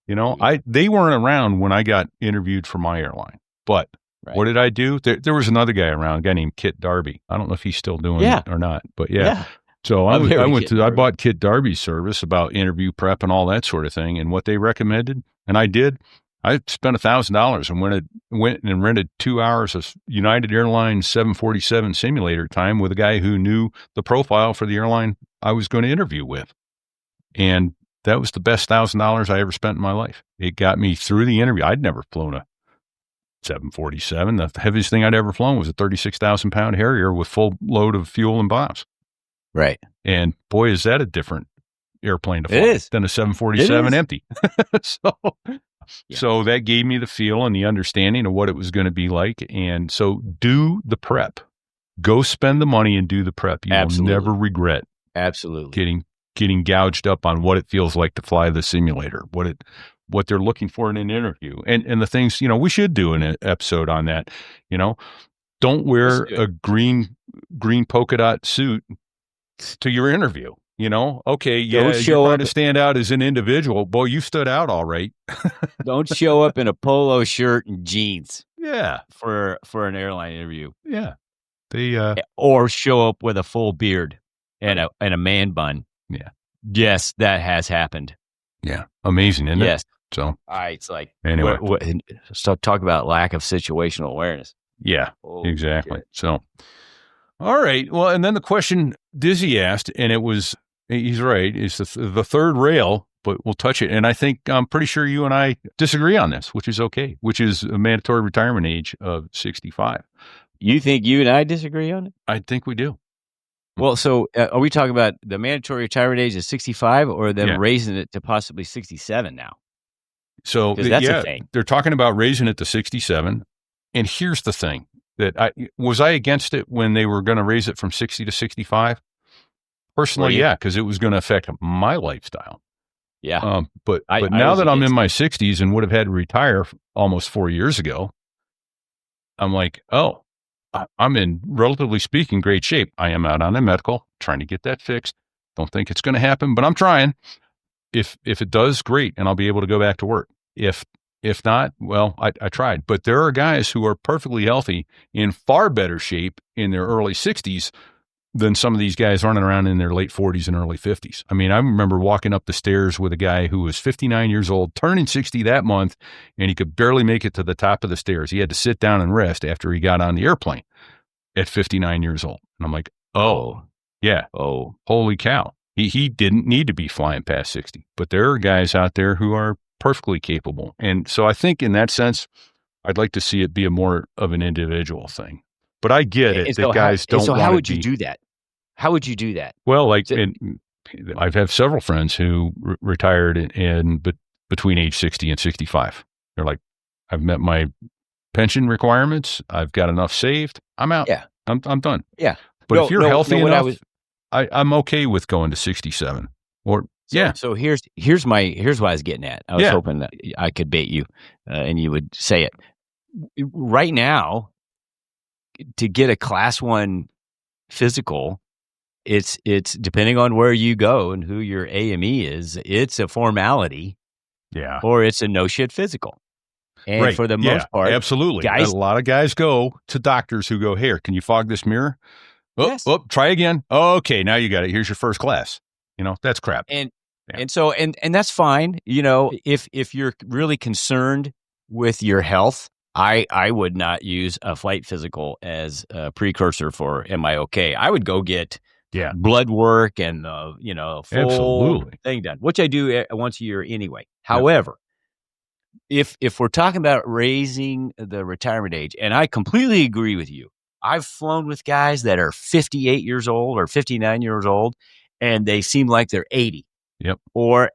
They weren't around when I got interviewed for my airline, but what did I do? There was another guy around, a guy named Kit Darby. I don't know if he's still doing it or not, but yeah. So I bought Kit Darby's service about interview prep and all that sort of thing, and what they recommended, and I did. I spent $1,000 and went and rented 2 hours of United Airlines 747 simulator time with a guy who knew the profile for the airline I was going to interview with, and that was the best $1,000 I ever spent in my life. It got me through the interview. I'd never flown a 747. The heaviest thing I'd ever flown was a 36,000 pound Harrier with full load of fuel and bombs. Right. And boy, is that a different airplane to fly than a 747 empty. So that gave me the feel and the understanding of what it was going to be like. And so do the prep. Go spend the money and do the prep. You will never regret getting gouged up on what it feels like to fly the simulator, what they're looking for in an interview, and the things, we should do an episode on that. Don't wear a green polka dot suit to your interview. Okay, you're trying to stand out as an individual. Boy, you stood out all right. Don't show up in a polo shirt and jeans. Yeah, for an airline interview. Yeah, or show up with a full beard and a man bun. Yeah. Yes, that has happened. Yeah, amazing, isn't it? Yes. So, it's like anyway, so talk about lack of situational awareness. Yeah, exactly. Good. So, all right. Well, and then the question Dizzy asked, and he's right, is the third rail, but we'll touch it. And I'm pretty sure you and I disagree on this, which is okay, which is a mandatory retirement age of 65. You think you and I disagree on it? I think we do. Well, so are we talking about the mandatory retirement age is 65 or them raising it to possibly 67 now? So that's a thing. They're talking about raising it to 67. And here's the thing that was I against it when they were going to raise it from 60 to 65? Personally, yeah, because it was going to affect my lifestyle. Yeah. But now that I'm in my 60s and would have had to retire almost 4 years ago, I'm like, I'm in, relatively speaking, great shape. I am out on a medical, trying to get that fixed. Don't think it's going to happen, but I'm trying. If it does, great, and I'll be able to go back to work. If not, well, I tried. But there are guys who are perfectly healthy, in far better shape in their early 60s than some of these guys running around in their late 40s and early 50s. I mean, I remember walking up the stairs with a guy who was 59 years old, turning 60 that month, and he could barely make it to the top of the stairs. He had to sit down and rest after he got on the airplane at 59 years old. And I'm like, holy cow. He didn't need to be flying past 60. But there are guys out there who are perfectly capable. And so I think in that sense, I'd like to see it be a more of an individual thing. But I get it that guys don't want to be. So how would you do that? How would you do that? Well, I've had several friends who retired between age 60 and 65. They're like, I've met my pension requirements. I've got enough saved. I'm out. Yeah. I'm done. Yeah. But if you're healthy what enough, I'm okay with going to 67. Or So here's what I was getting at. I was hoping that I could bait you, and you would say it. Right now, to get a class 1 physical, it's depending on where you go and who your AME is, it's a formality. Yeah. Or it's a no shit physical. And for the most part, absolutely. Guys, a lot of guys go to doctors who go, "Here, can you fog this mirror? Yes. Try again. Okay, now you got it. Here's your first class." That's crap. And so that's fine. If you're really concerned with your health, I would not use a flight physical as a precursor for am I okay? I would go get blood work and full Absolutely. thing done, which I do once a year anyway. However, if we're talking about raising the retirement age, and I completely agree with you, I've flown with guys that are 58 years old or 59 years old, and they seem like they're 80. Yep. Or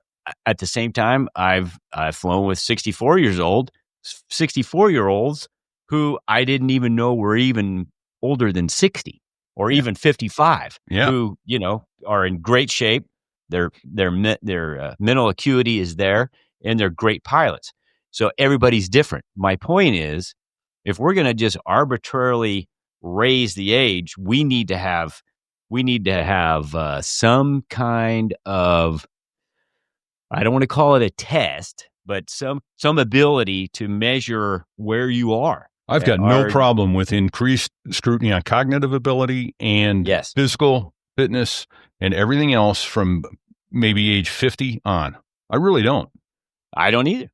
at the same time, I've flown with 64-year-olds who I didn't even know were even older than 60 or even 55. Yeah. Who are in great shape. Their mental acuity is there, and they're great pilots. So everybody's different. My point is, if we're going to just arbitrarily raise the age, we need to have some kind of, I don't want to call it a test, but some ability to measure where you are. I've got no problem with increased scrutiny on cognitive ability and physical fitness and everything else from maybe age 50 on. I really don't. I don't either.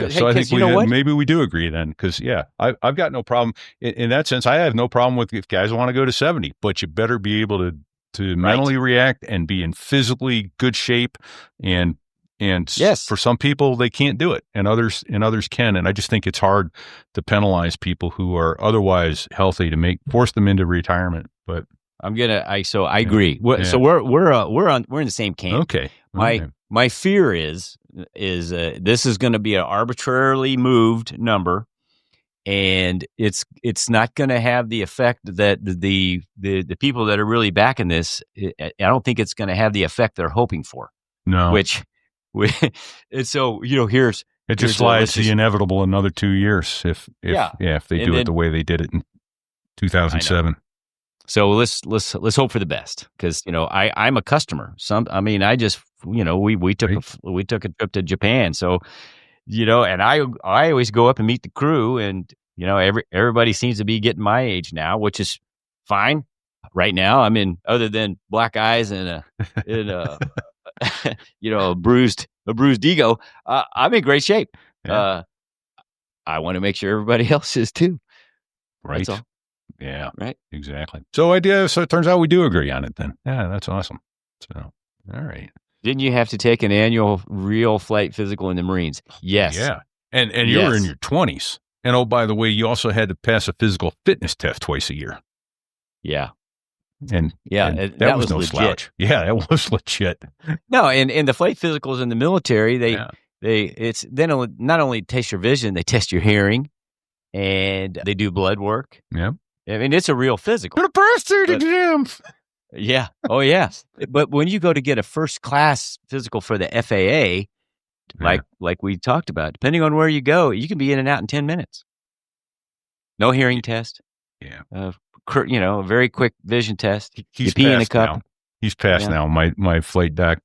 So I think maybe we do agree then, because I've got no problem in that sense. I have no problem with if guys want to go to 70, but you better be able to mentally react and be in physically good shape. And for some people they can't do it, and others can. And I just think it's hard to penalize people who are otherwise healthy to force them into retirement. But I agree. So we're in the same camp. Okay. My fear is this is going to be an arbitrarily moved number, and it's not going to have the effect that the people that are really backing this. I don't think it's going to have the effect they're hoping for. No. And so here's it just slides the inevitable another 2 years if they do it the way they did it in 2007. So let's hope for the best, because I'm a customer. We took a trip to Japan, so and I always go up and meet the crew, and everybody seems to be getting my age now, which is fine. Right now, I'm in, other than black eyes and a bruised ego, I'm in great shape. Yeah. I want to make sure everybody else is too. Right. That's all. Yeah. Right. Exactly. So it turns out we do agree on it then. Yeah, that's awesome. So, all right. Didn't you have to take an annual real flight physical in the Marines? Yes. Yeah. And you were in your 20s. And oh, by the way, you also had to pass a physical fitness test twice a year. Yeah. And that was no legit. slouch. Yeah, that was legit. No, and the flight physicals in the military, they not only test your vision, they test your hearing, and they do blood work. Yeah. I mean, it's a real physical. Gonna pass through the exam. Yeah. Oh, yeah. But when you go to get a first class physical for the FAA, like we talked about, depending on where you go, you can be in and out in 10 minutes. No hearing test. Yeah. A very quick vision test. He's pee in a passed cup. now. He's passed now. My flight doc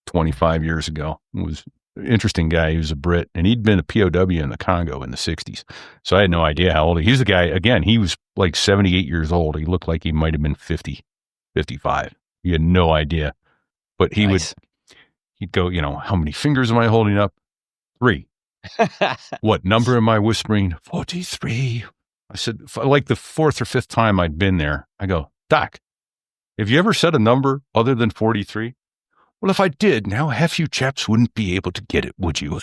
25 years ago was an interesting guy. He was a Brit, and he'd been a POW in the Congo in the 60s. So I had no idea how old he's the guy. Again, he was like 78 years old. He looked like he might have been 50, 55. He had no idea. But he'd go, how many fingers am I holding up? 3. What number am I whispering? 43. I said, like the 4th or 5th time I'd been there, I go, Doc, have you ever said a number other than 43? Well, if I did, now half you chaps wouldn't be able to get it, would you?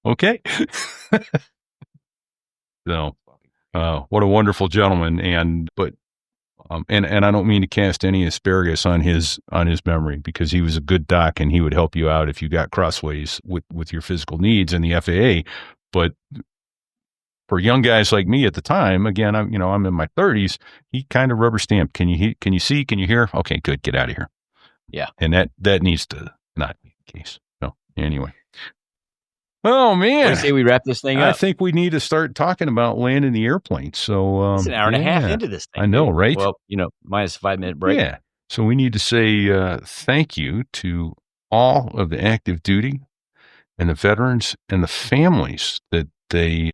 Okay. So, what a wonderful gentleman. And I don't mean to cast any asparagus on his memory, because he was a good doc and he would help you out if you got crossways with your physical needs in the FAA. But for young guys like me at the time, again, I'm in my 30s. He kind of rubber stamped. Can you see? Can you hear? Okay, good. Get out of here. Yeah. And that needs to not be the case. So anyway. Oh man. What do you say we wrap this thing up? I think we need to start talking about landing the airplane. So it's an hour and a half into this thing. I know, right? Well, minus a 5-minute break. Yeah. So we need to say thank you to all of the active duty and the veterans and the families that they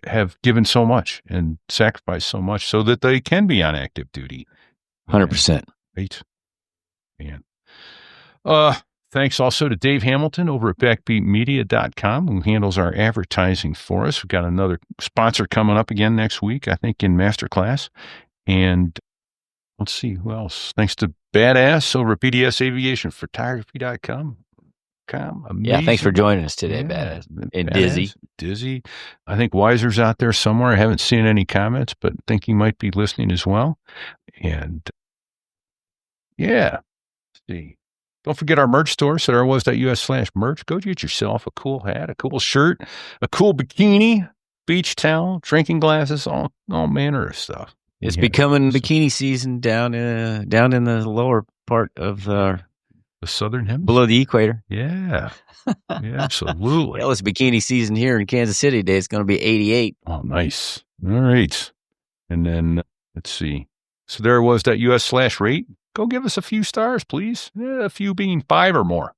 have given so much and sacrificed so much so that they can be on active duty. 100%. Right. Man. Thanks also to Dave Hamilton over at backbeatmedia.com, who handles our advertising for us. We've got another sponsor coming up again next week, I think, in Masterclass. And let's see who else. Thanks to Badass over at bdsaviationphotography.com. Yeah, thanks for joining us today, Badass. And Dizzy. I think Weiser's out there somewhere. I haven't seen any comments, but I think he might be listening as well. And yeah, let's see. Don't forget our merch store, sarahwas.us/merch. Go get yourself a cool hat, a cool shirt, a cool bikini, beach towel, drinking glasses, all manner of stuff. It's becoming bikini season down in the lower part of the southern hemisphere, below the equator. Yeah, absolutely. Well, it's bikini season here in Kansas City today. It's going to be 88. Oh, nice. All right. And then let's see. So there was that US/rate. Go give us a few stars, please. A few being 5 or more.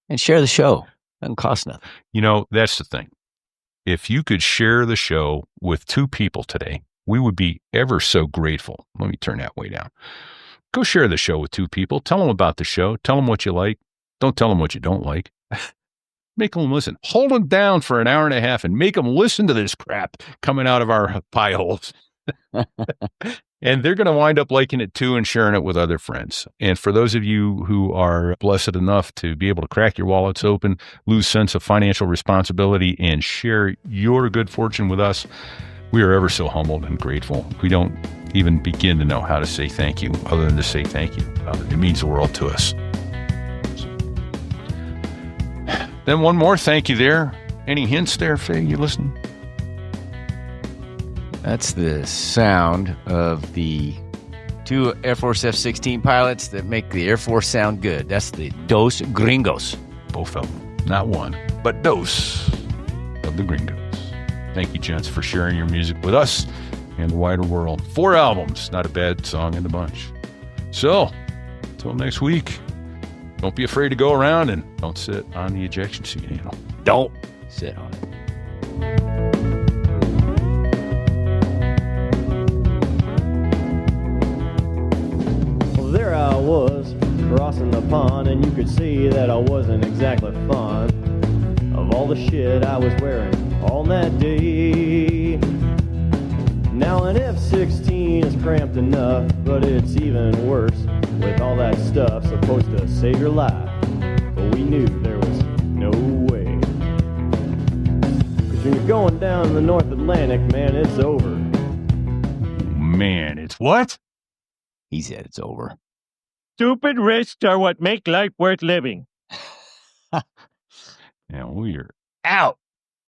And share the show. Doesn't cost nothing. That's the thing. If you could share the show with 2 people today, we would be ever so grateful. Let me turn that way down. Go share the show with 2 people. Tell them about the show. Tell them what you like. Don't tell them what you don't like. Make them listen. Hold them down for an hour and a half and make them listen to this crap coming out of our pie holes. And they're going to wind up liking it too and sharing it with other friends. And for those of you who are blessed enough to be able to crack your wallets open, lose sense of financial responsibility, and share your good fortune with us, we are ever so humbled and grateful. We don't even begin to know how to say thank you other than to say thank you. It means the world to us. Then one more thank you there. Any hints there, Faye? You listening? That's the sound of the 2 Air Force F-16 pilots that make the Air Force sound good. That's the Dos Gringos. Both of them. Not one, but dos of the Gringos. Thank you, gents, for sharing your music with us and the wider world. 4 albums. Not a bad song in the bunch. So, until next week, don't be afraid to go around and don't sit on the ejection seat handle. Don't sit on it. There I was, crossing the pond, and you could see that I wasn't exactly fond of all the shit I was wearing on that day. Now an F-16 is cramped enough, but it's even worse with all that stuff supposed to save your life. But we knew there was no way. 'Cause when you're going down the North Atlantic, man, it's over. Man, it's what? He said it's over. Stupid risks are what make life worth living. Yeah, we're Out.